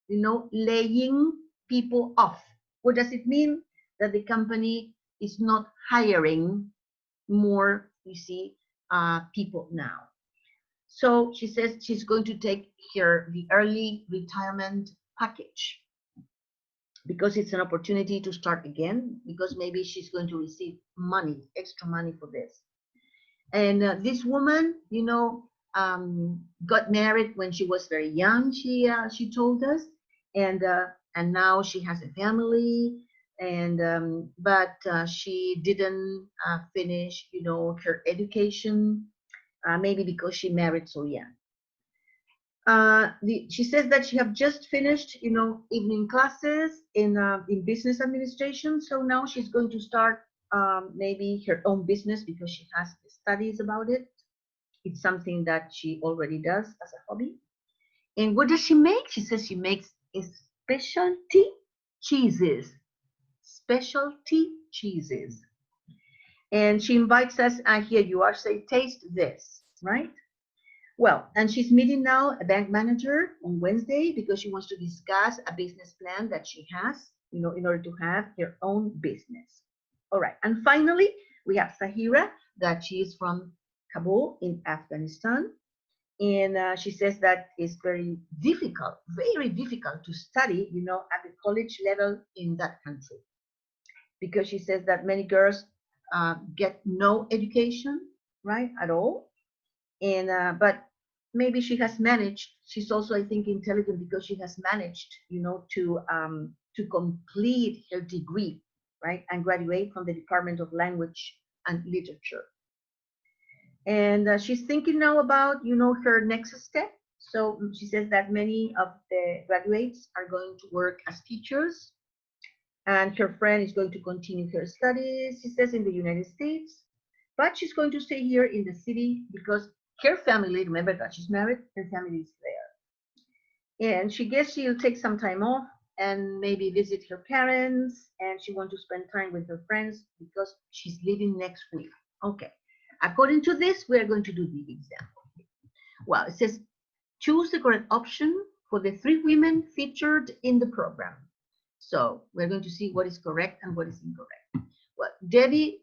you know, laying people off. What does it mean? That the company is not hiring more, you see, people now. So she says she's going to take the early retirement package because it's an opportunity to start again, because maybe she's going to receive money, extra money for this. And this woman, you know, got married when she was very young, she told us, and now she has a family, and but she didn't finish, you know, her education, maybe because she married so young. She says that she have just finished, you know, evening classes in business administration. So now she's going to start maybe her own business because she has studies about it. It's something that she already does as a hobby. And what does she make? She says she makes specialty cheeses. Specialty cheeses. And she invites us, here you are, say, taste this, right? Well, and she's meeting now a bank manager on Wednesday because she wants to discuss a business plan that she has, you know, in order to have her own business. All right, and finally, we have Sahira, that she is from Kabul in Afghanistan. And she says that it's very difficult to study, you know, at the college level in that country. Because she says that many girls get no education, right, at all. And but maybe she has managed, she's also, I think, intelligent because she has managed, you know, to complete her degree, right, and graduate from the Department of Language and Literature. And she's thinking now about, you know, her next step. So she says that many of the graduates are going to work as teachers, and her friend is going to continue her studies, she says, in the United States, but she's going to stay here in the city because her family, remember that she's married, her family is there. And she guessed she'll take some time off and maybe visit her parents, and she wants to spend time with her friends because she's leaving next week. Okay. According to this, we are going to do the example. Well, it says, choose the correct option for the 3 women featured in the program. So we're going to see what is correct and what is incorrect. Well, Debbie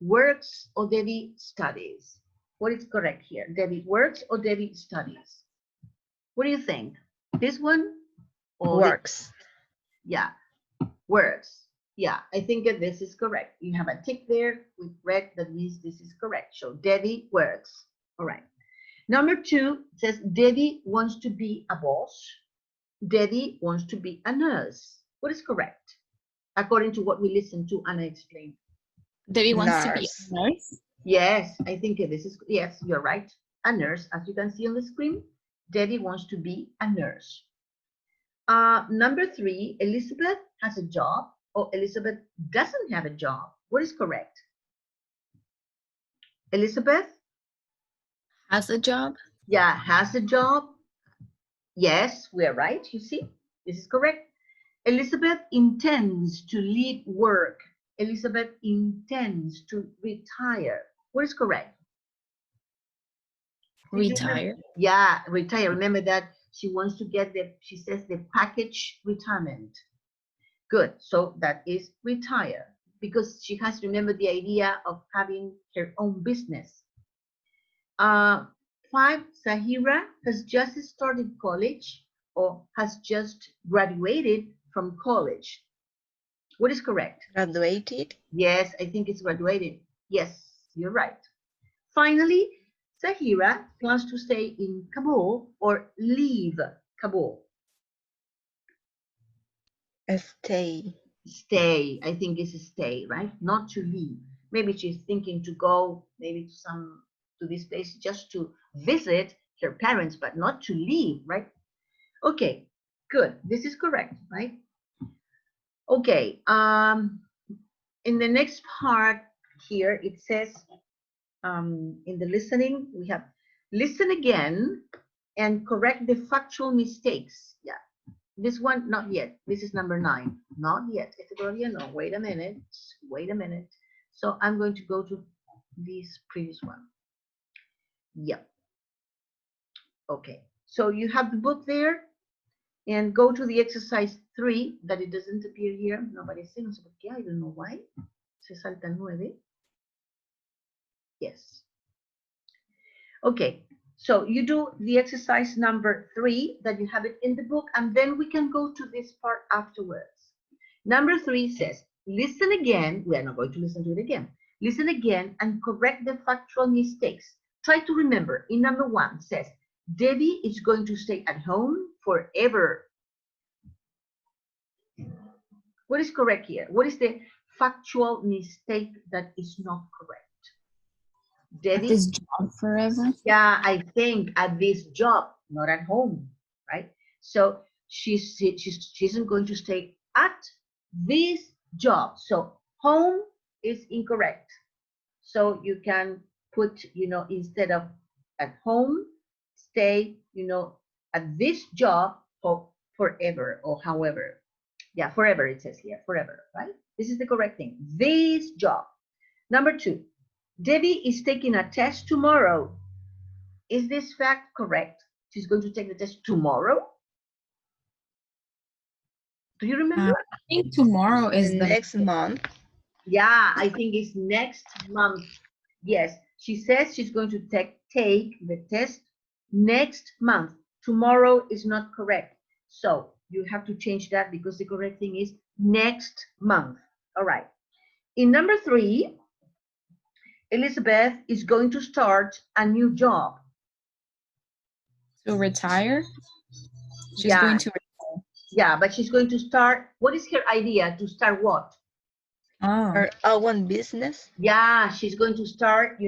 works or Debbie studies? What is correct here? Debbie works or Debbie studies? What do you think? This one? Or Works. Yeah, works. Yeah, I think that this is correct. You have a tick there with red, that means this is correct. So Debbie works. All right. Number 2 says Debbie wants to be a boss. Debbie wants to be a nurse. What is correct? According to what we listened to Anna explain. Debbie wants to be Nurse. a nurse. Yes, I think this is, yes, you're right. A nurse, as you can see on the screen. Debbie wants to be a nurse. Number 3, Elizabeth has a job or Elizabeth doesn't have a job. What is correct? Elizabeth? Has a job. Yeah, has a job. Yes, we are right. You see, this is correct. Elizabeth intends to leave work. Elizabeth intends to retire. What is correct? Retire. Yeah, retire. Remember that she wants to get she says the package retirement. Good. So that is retire because she has remembered the idea of having her own business. 5, Sahira has just started college or has just graduated from college. What is correct? Graduated. Yes, I think it's graduated. Yes, you're right. Finally, Sahira plans to stay in Kabul or leave Kabul. Stay. Stay, I think it's stay, right? Not to leave. Maybe she's thinking to go maybe to this place just to visit her parents, but not to leave, right? Okay, good. This is correct, right? Okay, in the next part here, it says in the listening, we have listen again and correct the factual mistakes. Yeah, this one, not yet. This is number 9. Not yet. It's todavía no. Wait a minute. Wait a minute. So I'm going to go to this previous one. Yep. Okay. So you have the book there and go to the exercise 3 that it doesn't appear here. No aparece, no sé por qué. I don't know why. Se salta 9. Yes. Okay. So you do the exercise number 3 that you have it in the book, and then we can go to this part afterwards. Number 3 says, listen again. We are not going to listen to it again. Listen again and correct the factual mistakes. Try to remember. In number 1 says, Debbie is going to stay at home forever. What is correct here? What is the factual mistake that is not correct? Debbie? At this job forever. Yeah, I think at this job, not at home, right? So she isn't going to stay at this job. So home is incorrect. So you can put, instead of at home, stay, at this job for forever or however. Yeah, forever it says here, forever, right? This is the correct thing. This job. Number 2, Debbie is taking a test tomorrow. Is this fact correct? She's going to take the test tomorrow? Do you remember? I think tomorrow is the next month. Yeah, I think it's next month. Yes, she says she's going to take the test next month. Tomorrow is not correct. So you have to change that because the correct thing is next month. All right. In number 3, Elizabeth is going to start a new job. to retire. She's Yeah. going to retire. Yeah, but she's going to start. What is her idea? To start what? Oh. Her own business. Yeah, she's going to start,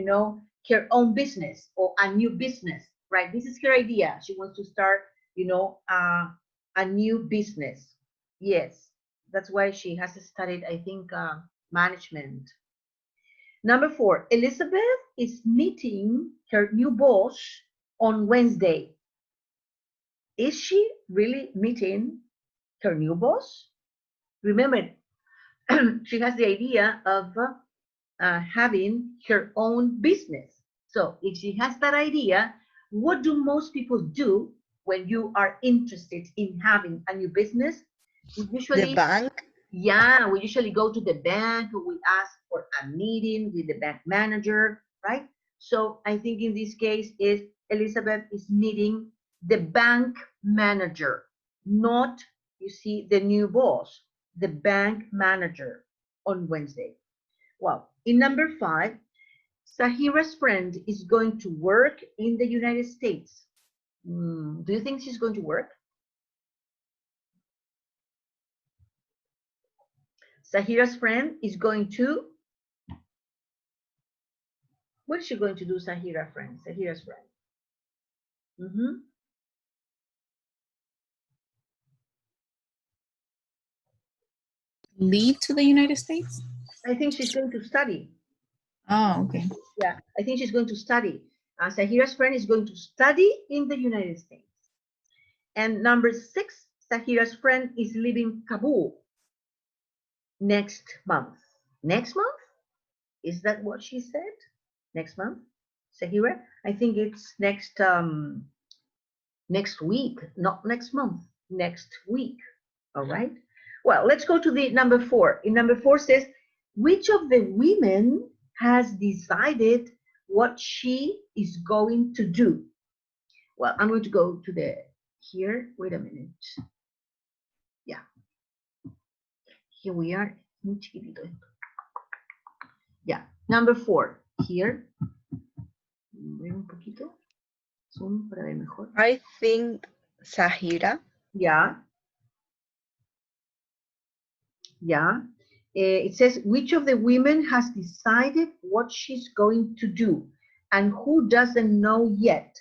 her own business or a new business, right? This is her idea. She wants to start, a new business. Yes, that's why she has studied, I think, management. Number 4, Elizabeth is meeting her new boss on Wednesday. is she really meeting her new boss? Remember, she has the idea of having her own business. So if she has that idea, what do most people do when you are interested in having a new business? We The usually, bank. yeah, we usually go to the bank, we ask for a meeting with the bank manager, right? So I think in this case is Elizabeth is meeting the bank manager, not, you see, the new boss, the bank manager on Wednesday. Well, in number 5, Sahira's friend is going to work in the United States. Do you think she's going to work? Sahira's friend is going to, what is she going to do, Sahira's friend? Leave to the United States? I think she's going to study. Oh, okay. Yeah, I think she's going to study. Sahira's friend is going to study in the United States. And number 6, Sahira's friend is leaving Kabul next month. Next month? Is that what she said? Next month, Sahira? I think it's next week, not next month, next week. All right. Well, let's go to the number 4. In number 4 says, which of the women has decided what she is going to do? Well, I'm going to go to the here. Wait a minute. Yeah. Here we are. Yeah. Number 4. Here. Un poquito. Zoom para ver mejor. I think Sahira. Yeah. Yeah. It says, which of the women has decided what she's going to do and who doesn't know yet?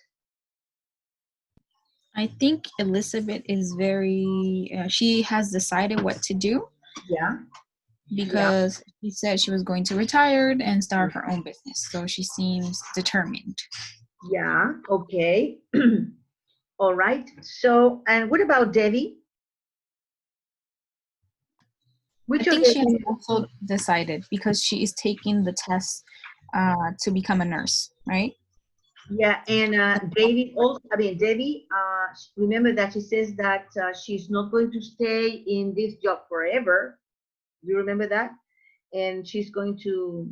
I think Elizabeth is very, she has decided what to do. Yeah. Because she said she was going to retire and start her own business. So she seems determined. Yeah. Okay. All right. So, and what about Debbie? I think she has also decided because she is taking the test to become a nurse, right? Yeah, and Debbie also, Debbie, remember that she says that she's not going to stay in this job forever. You remember that? And she's going to,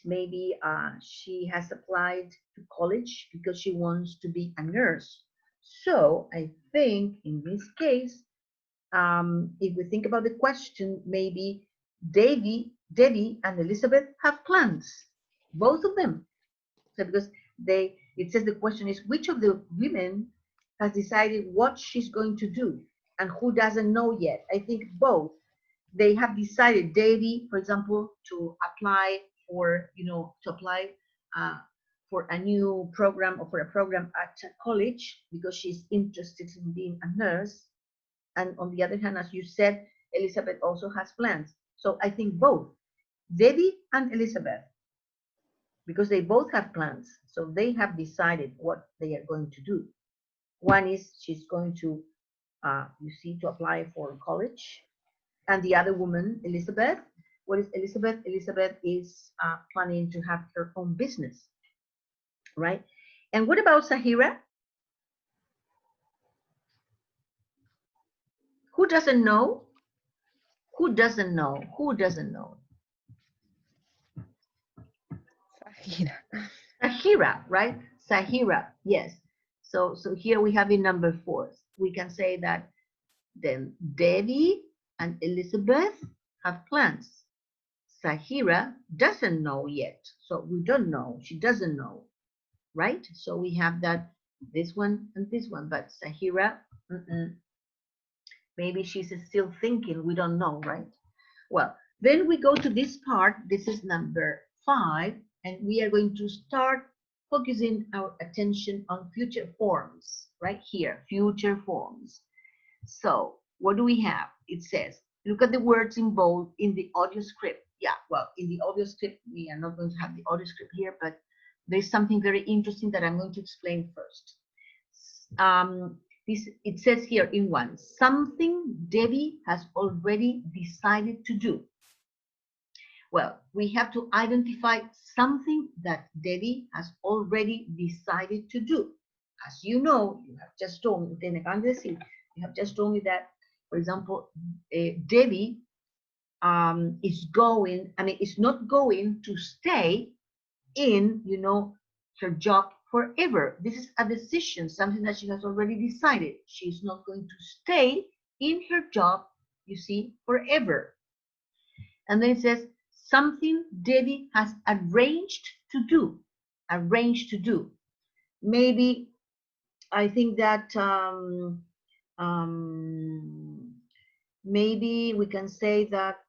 maybe she has applied to college because she wants to be a nurse. So I think in this case, if we think about the question, maybe Debbie and Elizabeth have plans, both of them. So because it says the question is, which of the women has decided what she's going to do and who doesn't know yet? I think both. They have decided, Debbie, for example, to apply for, for a new program or for a program at college because she's interested in being a nurse. And on the other hand, as you said, Elizabeth also has plans. So I think both, Debbie and Elizabeth, because they both have plans. So they have decided what they are going to do. One is she's going to, to apply for college. And the other woman, Elizabeth, what is Elizabeth? Elizabeth is planning to have her own business, right? And what about Sahira? Who doesn't know? Who doesn't know? Who doesn't know? Sahira. Sahira, right? Sahira, yes. So here we have in number 4. We can say that then Debbie and Elizabeth have plans. Sahira doesn't know yet. So we don't know. She doesn't know, right? So we have that, this one and this one. But Sahira, maybe she's still thinking. We don't know, right? Well, then we go to this part. This is number 5. And we are going to start focusing our attention on future forms, right here, future forms. So what do we have? It says, look at the words in bold in the audio script. Yeah, well, in the audio script, we are not going to have the audio script here, but there's something very interesting that I'm going to explain first. It says here in one, something Debbie has already decided to do. Well, we have to identify something that Debbie has already decided to do. As you know, you have just told me, you have just told me that, for example, Debbie is not going to stay in, her job forever. This is a decision, something that she has already decided. She's not going to stay in her job, you see, forever. And then it says, something Debbie has arranged to do. Arranged to do. Maybe I think that maybe we can say that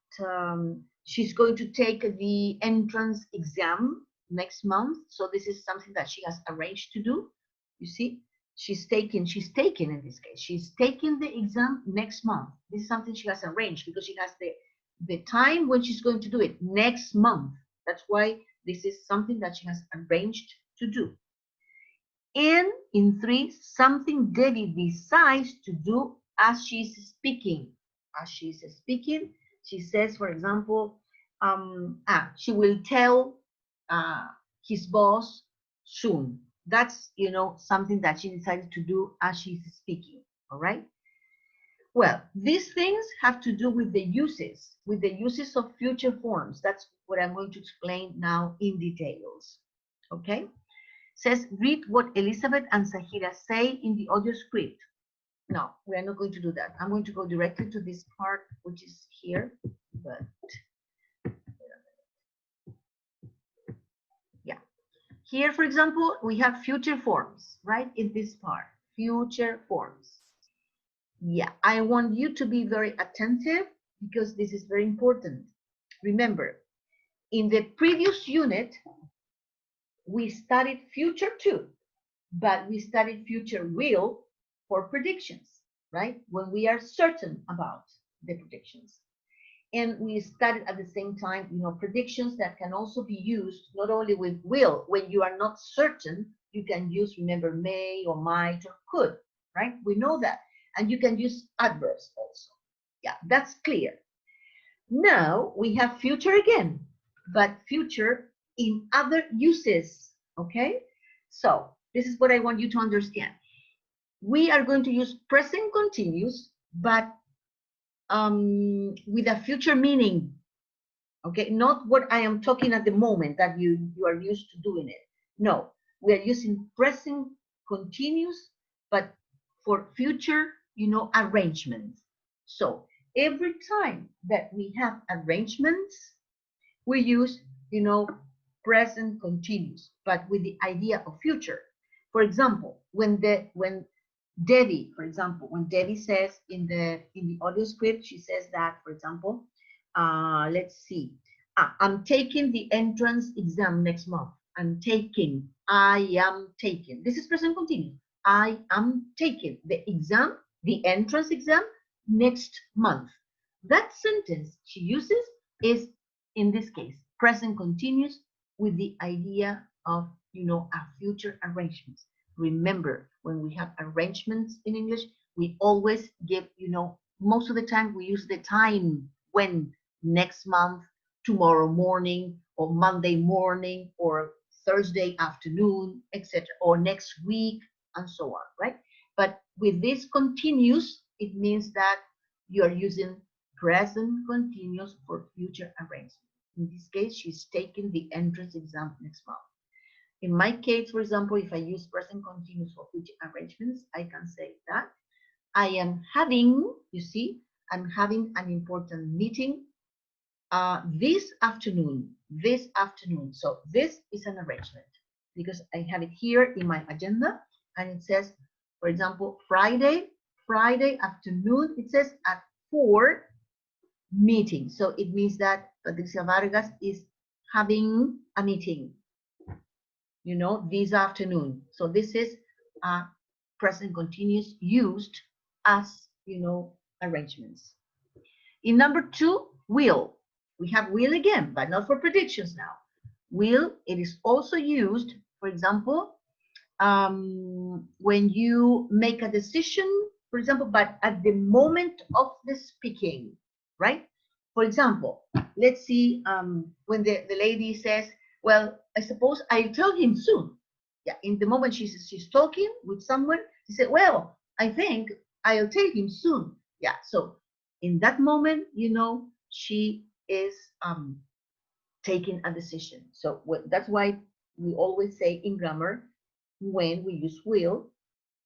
she's going to take the entrance exam next month. So this is something that she has arranged to do. You see, she's taking in this case, she's taking the exam next month. This is something she has arranged because she has the time when she's going to do it next month. That's why this is something that she has arranged to do. And in 3, something Debbie decides to do as she's speaking. As she's speaking, she says, for example, she will tell his boss soon. That's, something that she decided to do as she's speaking, all right? Well, these things have to do with the uses of future forms. That's what I'm going to explain now in details, okay? Says, read what Elizabeth and Sahira say in the audio script. No, we are not going to do that. I'm going to go directly to this part, which is here, but yeah. Here, for example, we have future forms, right? In this part, future forms. Yeah, I want you to be very attentive because this is very important. Remember, in the previous unit, we studied future too, but we studied future will for predictions, right? When we are certain about the predictions. And we studied at the same time, predictions that can also be used not only with will. When you are not certain, you can use, remember, may or might or could, right? We know that. And you can use adverbs also. Yeah, that's clear. Now we have future again, but future in other uses, okay? So this is what I want you to understand. We are going to use present continuous, but with a future meaning, okay? Not what I am talking at the moment that you are used to doing it. No, we are using present continuous, but for future, arrangements. So every time that we have arrangements, we use, present continuous, but with the idea of future. For example, when Debbie, for example, when Debbie says in the audio script, she says that, for example, let's see, I'm taking the entrance exam next month. I am taking. This is present continuous. I am taking the exam, the entrance exam next month. That sentence she uses is, in this case, present continuous with the idea of, a future arrangements. Remember, when we have arrangements in English, we always give, most of the time we use the time when, next month, tomorrow morning, or Monday morning, or Thursday afternoon, etc., or next week, and so on, right? But with this continuous, it means that you are using present continuous for future arrangements. In this case, she's taking the entrance exam next month. In my case, for example, if I use present continuous for future arrangements, I can say that I am having, you see, I'm having an important meeting this afternoon. So this is an arrangement because I have it here in my agenda, and it says, for example, Friday afternoon, it says at 4 meeting. So it means that Patricia Vargas is having a meeting, this afternoon. So this is a present continuous used as, arrangements. In number 2, will. We have will again, but not for predictions now. Will, it is also used, for example, when you make a decision, for example, but at the moment of the speaking, right? For example, let's see, when the lady says, well, I suppose I'll tell him soon. Yeah, in the moment she's talking with someone, she said, well, I think I'll tell him soon. Yeah, so in that moment, you know, she is taking a decision. So that's why we always say in grammar, when we use will,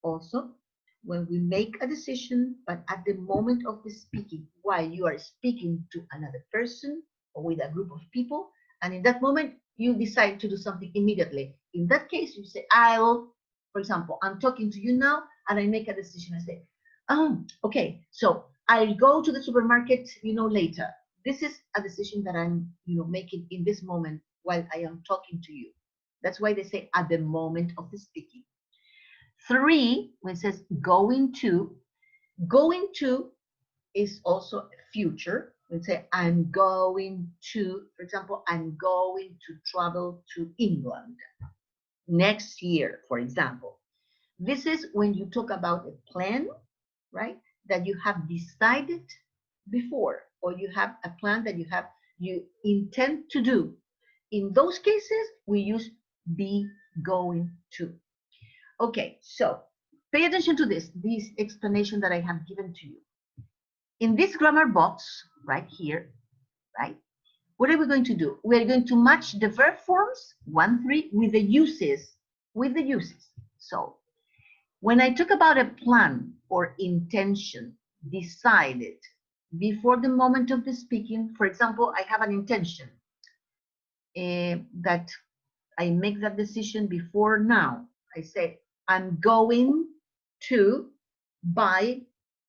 also when we make a decision, but at the moment of the speaking, while you are speaking to another person or with a group of people, and in that moment you decide to do something immediately. In that case, you say, I'll, for example, I'm talking to you now and I make a decision. I say, okay, so I'll go to the supermarket, you know, later. This is a decision that I'm, you know, making in this moment while I am talking to you. That's why they say at the moment of the speaking. 3, when it says going to is also future. When say I'm going to, for example, I'm going to travel to England next year, for example. This is when you talk about a plan, right? That you have decided before, or you have a plan that you intend to do. In those cases, we use be going to. Okay, so pay attention to this explanation that I have given to you. In this grammar box right here, right? What are we going to do? We are going to match the verb forms 1, 3 with the uses, So when I talk about a plan or intention, decided before the moment of the speaking, for example, I have an intention that I make that decision before now. I say, I'm going to buy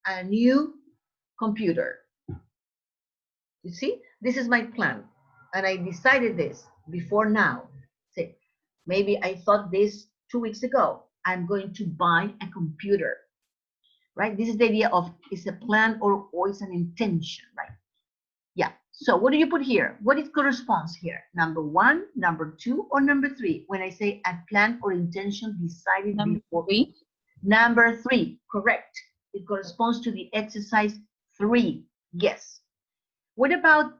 a new computer. You see, this is my plan. And I decided this before now. Say, maybe I thought this 2 weeks ago. I'm going to buy a computer, right? This is the idea of it's a plan or it's an intention, right? Yeah. So what do you put here? What it corresponds here? Number 1, number 2, or number 3? When I say a plan or intention decided before. 3. Number 3, correct. It corresponds to the exercise 3. Yes. What about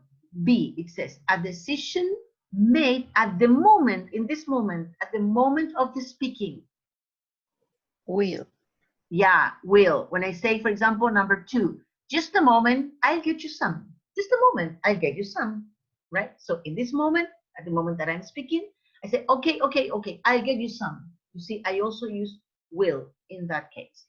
B? It says a decision made at the moment, in this moment, at the moment of the speaking. Will. Yeah, will. When I say, for example, number 2, just a moment, I'll get you some. Just a moment, I'll get you some, right? So in this moment, at the moment that I'm speaking, I say, okay, I'll get you some. You see, I also use will in that case.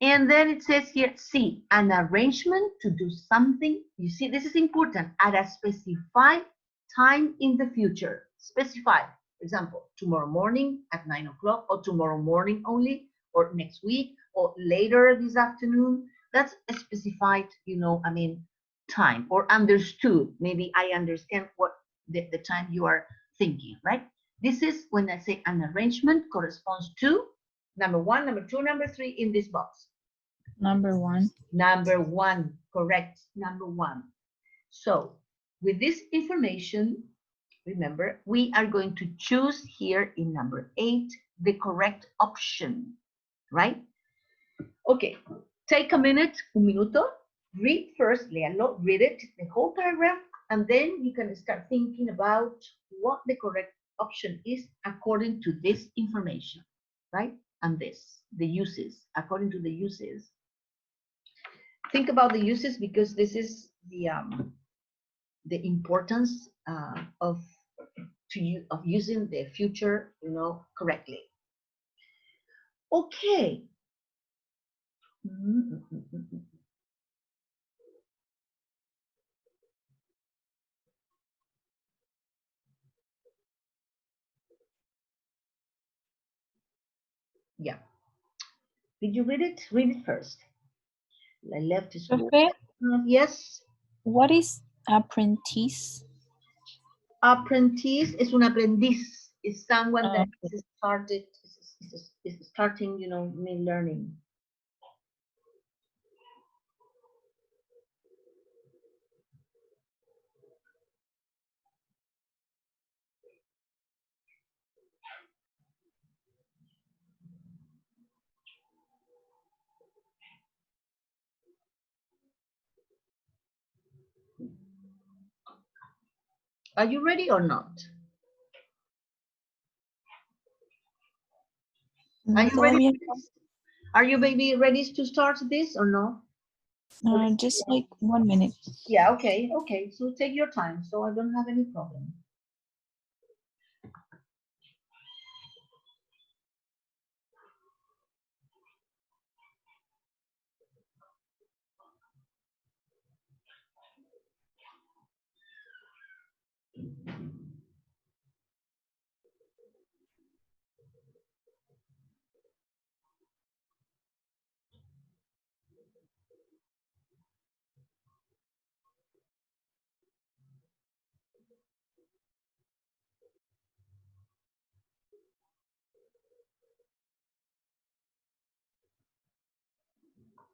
And then it says here, C, an arrangement to do something. You see, this is important, at a specified time in the future. Specified. For example, tomorrow morning at 9 o'clock, or tomorrow morning only, or next week, or later this afternoon. That's a specified, time, or understood. Maybe I understand what the time you are thinking, right? This is when I say an arrangement corresponds to number 1, number 2, number 3 in this box. Number 1. Number 1, correct. Number 1. So with this information, remember, we are going to choose here in number 8 the correct option, right? Okay, take a minute, un minuto, read first, léalo, read it, the whole paragraph, and then you can start thinking about what the correct option is according to this information, right? And this, the uses, according to the uses. Think about the uses, because this is the importance of using the future, correctly. Okay. Yeah. Did you read it? Read it first. I left school. Yes. What is apprentice? Apprentice is un aprendiz. Is someone that is starting, learning. Are you ready or not? Are you ready Todavía, for this? Are you baby ready to start this or no? just like 1 minute. Yeah, okay, okay. So take your time, so I don't have any problem.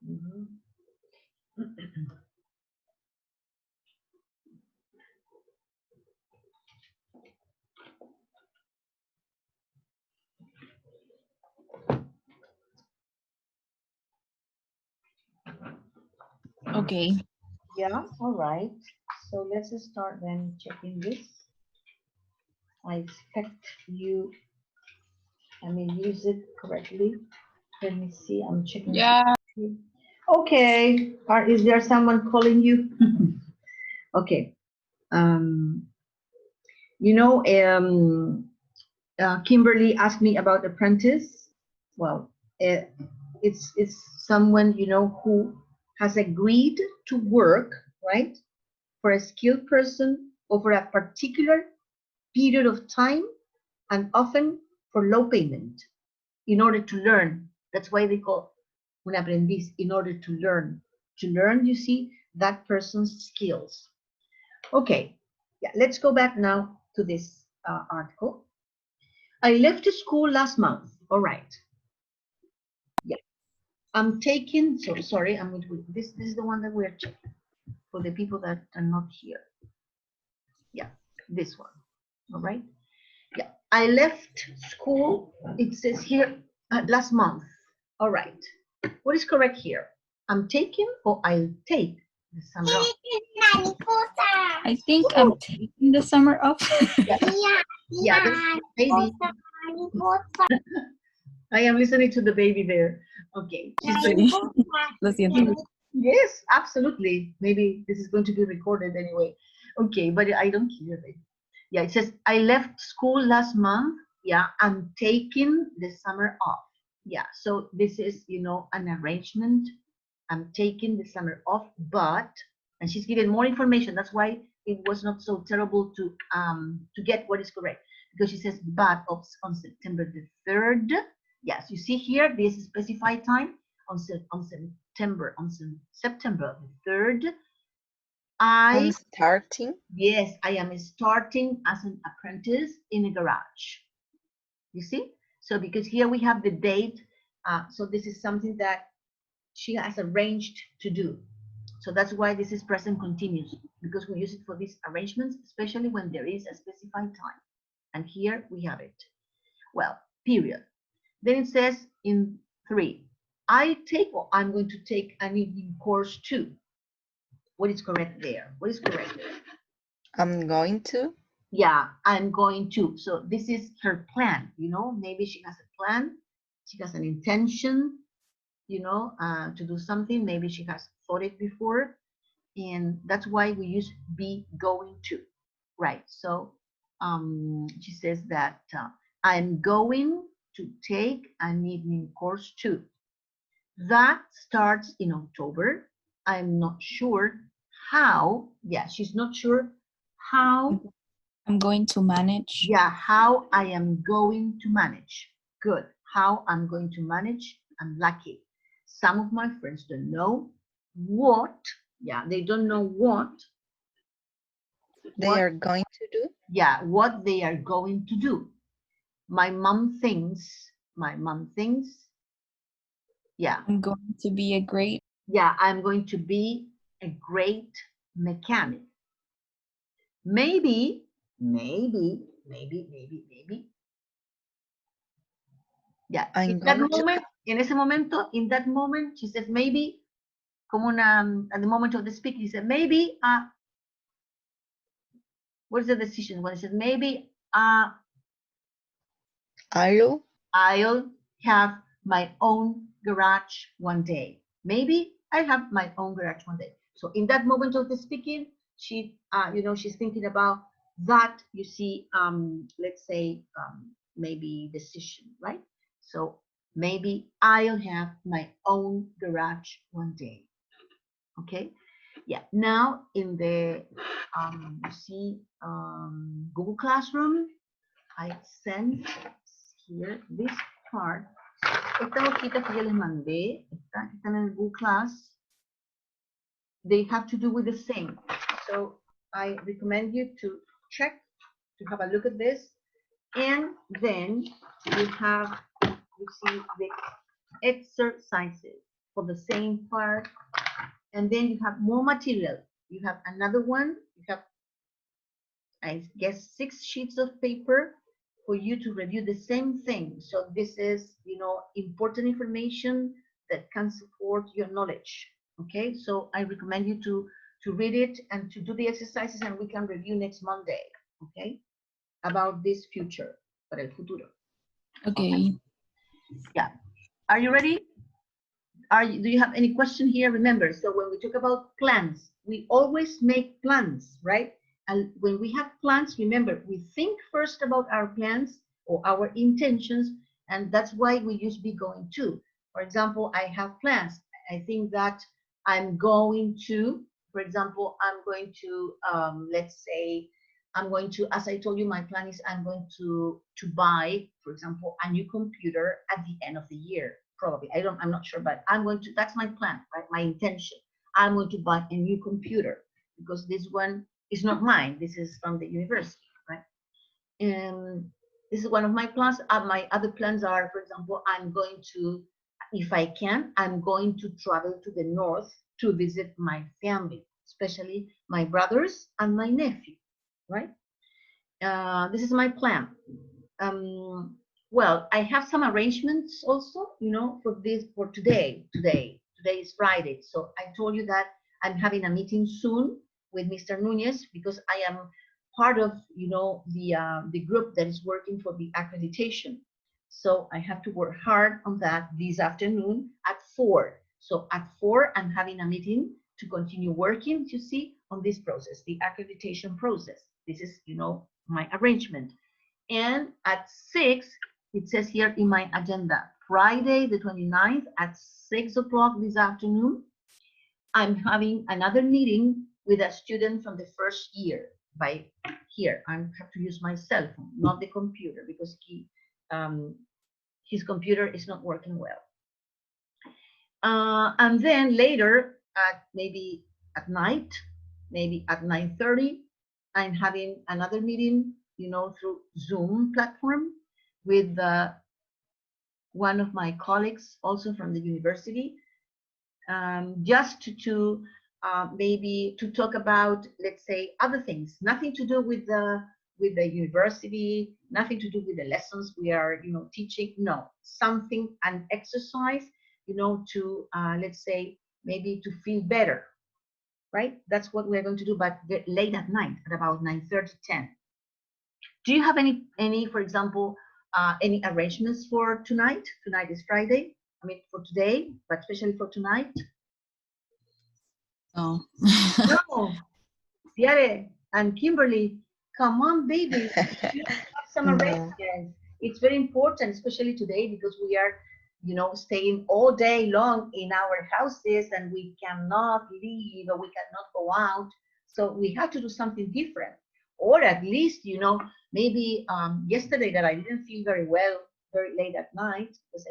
Mhm. Okay. Yeah, all right. So let's start then checking this. I expect you, use it correctly. Let me see, I'm checking. Yeah. Okay, is there someone calling you? Okay. Um, you know, Kimberly asked me about apprentice. Well, it's someone who has agreed to work, right, for a skilled person over a particular period of time and often for low payment in order to learn. That's why they call un aprendiz, in order to learn. To learn, you see, that person's skills. Okay, yeah, let's go back now to this article. I left school last month. All right. Yeah, I'm taking, so sorry, I'm going to, this is the one that we're checking for the people that are not here. Yeah, this one. All right. Yeah, I left school, it says here, last month. All right. What is correct here? I'm taking or I'll take the summer off? I think I'm taking the summer off. Yeah, yeah, that's baby. I am listening to the baby there. Okay. Lo siento. Yes, absolutely. Maybe this is going to be recorded anyway. Okay, but I don't care. Yeah, it says I left school last month. Yeah, I'm taking the summer off. Yeah, so this is, an arrangement. I'm taking the summer off, but, and she's given more information. That's why it was not so terrible to get what is correct, because she says, but on September the 3rd. Yes, you see here, this is specified time on September the 3rd. I'm starting. Yes, I am starting as an apprentice in a garage. You see? So because here we have the date, so this is something that she has arranged to do. So that's why this is present continuous, because we use it for these arrangements, especially when there is a specified time. And here we have it. Well, period. Then it says in 3, I take, or I'm going to take an evening course too. What is correct there? What is correct there? I'm going to. Yeah, I'm going to. So this is her plan, maybe she has a plan, she has an intention, to do something. Maybe she has thought it before, and that's why we use be going to, right? So she says that I'm going to take an evening course too. That starts in October. I'm not sure how. Yeah, she's not sure how. I'm going to manage. Yeah, how I am going to manage. Good. How I'm going to manage. I'm lucky. Some of my friends don't know what. Yeah, they don't know what. They are going to do. Yeah, what they are going to do. My mom thinks. Yeah. I'm going to be a great. Yeah, I'm going to be a great mechanic. Maybe. Yeah, in that moment, she says maybe, at the moment of the speaking, she said maybe What is the decision? Well, it says maybe Hello? I'll have my own garage one day. Maybe I have my own garage one day. So in that moment of the speaking, she, she's thinking about that. You see, let's say maybe decision, right? So maybe I'll have my own garage one day. Okay. Yeah. Now in the you see Google Classroom, I sent here this part. Esta hojita que yo les mandé, están en el Google Class, they have to do with the same. So I recommend you to check, to have a look at this, and then you have, you see the exercises for the same part, and then you have more material. You have another one, you have, I guess, 6 sheets of paper for you to review the same thing. So this is, important information that can support your knowledge. Okay, so I recommend you to read it and to do the exercises, and we can review next Monday. Okay, about this future, para el futuro. Okay. Yeah, are you ready? Do you have any question here? Remember, so when we talk about plans, we always make plans, right? And when we have plans, remember, we think first about our plans or our intentions, and that's why we use be going to. For example, I have plans. I think that I'm going to, for example, I'm going to, let's say, I'm going to, as I told you, my plan is I'm going to buy, for example, a new computer at the end of the year. Probably, I'm not sure, but I'm going to, that's my plan, right? My intention. I'm going to buy a new computer because this one is not mine. This is from the university, right? And this is one of my plans. My other plans are, for example, I'm going to, if I can, I'm going to travel to the north to visit my family, especially my brothers and my nephew, right? This is my plan. Well, I have some arrangements also, for today. Today is Friday. So I told you that I'm having a meeting soon with Mr. Nunez because I am part of, the group that is working for the accreditation. So I have to work hard on that this afternoon at 4. So at 4, I'm having a meeting to continue working, you see, on this process, the accreditation process. This is, my arrangement. And at 6, it says here in my agenda, Friday the 29th at 6 o'clock this afternoon, I'm having another meeting with a student from the first year. By here, I have to use my cell phone, not the computer, because his computer is not working well. And then later, maybe at night, maybe at 9:30, I'm having another meeting, through Zoom platform with one of my colleagues, also from the university, just to maybe to talk about, let's say, other things, nothing to do with the university, nothing to do with the lessons we are, teaching. No, something, an exercise, to let's say maybe to feel better, right? That's what we're going to do, but late at night at about 9:30, 10. Do you have any, for example, any arrangements for tonight? Tonight is Friday. I mean, for today, but especially for tonight. Oh. No, Tiare and Kimberly, come on, baby. You have some No. arrangements. It's very important, especially today, because we are, staying all day long in our houses and we cannot leave or we cannot go out. So we have to do something different. Or at least, maybe yesterday that I didn't feel very well, very late at night, because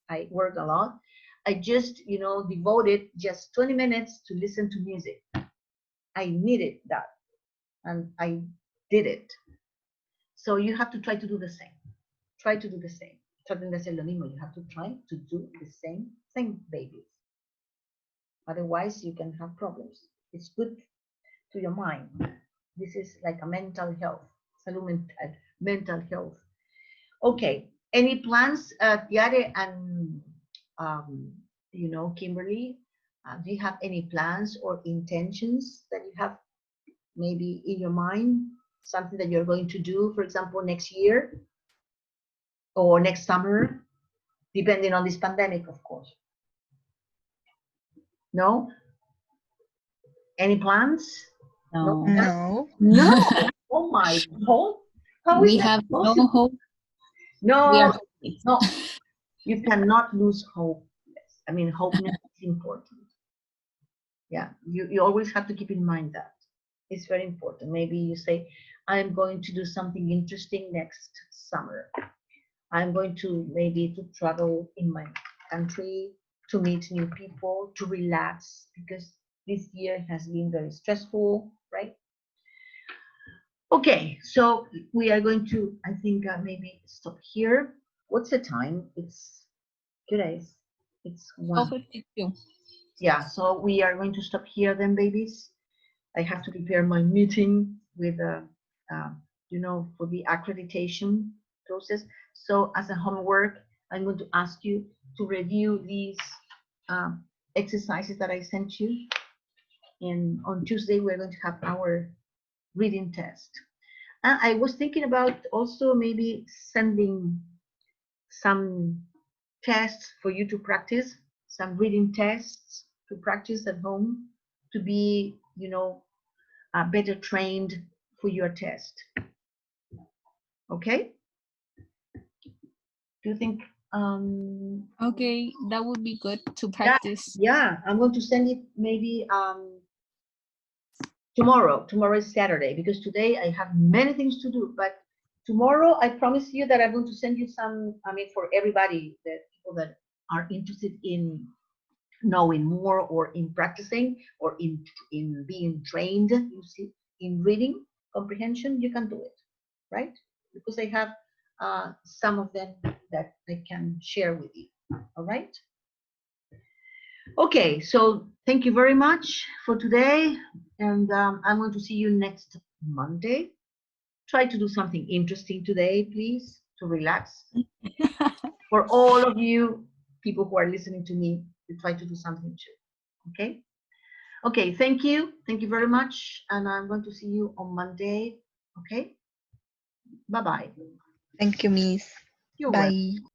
I work a lot. I just, devoted just 20 minutes to listen to music. I needed that, and I did it. So you have to try to do the same. Try to do the same. Traten de hacer lo mismo. You have to try to do the same thing, babies. Otherwise, you can have problems. It's good to your mind. This is like a mental health, salud mental health. Okay. Any plans, Tiare and Kimberly? Do you have any plans or intentions that you have maybe in your mind something that you're going to do, for example, next year or next summer, depending on this pandemic, of course? No? Any plans? No. No. No. Oh my God. How is We that have no possible? hope. We No, are hoping. no. You cannot lose hope. I mean, hope is important. Yeah, you always have to keep in mind that. It's very important. Maybe you say, I'm going to do something interesting next summer. I'm going to maybe to travel in my country, to meet new people, to relax, because this year has been very stressful, right? Okay, so we are going to, I think, maybe stop here. What's the time? It's today. It's 1. 12:52. Yeah, so we are going to stop here then, babies. I have to prepare my meeting with, you know, for the accreditation process. So as a homework, I'm going to ask you to review these exercises that I sent you. And on Tuesday, we're going to have our reading test. I was thinking about also maybe sending some tests for you to practice, some reading tests to practice at home, to be, you know, better trained for your test. Okay? Do you think? Okay, that would be good to practice. Yeah, I'm going to send it maybe tomorrow. Tomorrow is Saturday, because today I have many things to do. But tomorrow, I promise you that I'm going to send you some. I mean, for everybody, the people that are interested in knowing more or in practicing or in being trained, you see, in reading comprehension, you can do it, right? Because I have some of them that I can share with you. All right. Okay, so thank you very much for today, and I'm going to see you next Monday. Try to do something interesting today, please, to relax. For all of you people who are listening to me, you try to do something too. Okay. Okay, thank you very much, and I'm going to see you on Monday. Okay, bye bye. Thank you, Miss. You're welcome. Bye.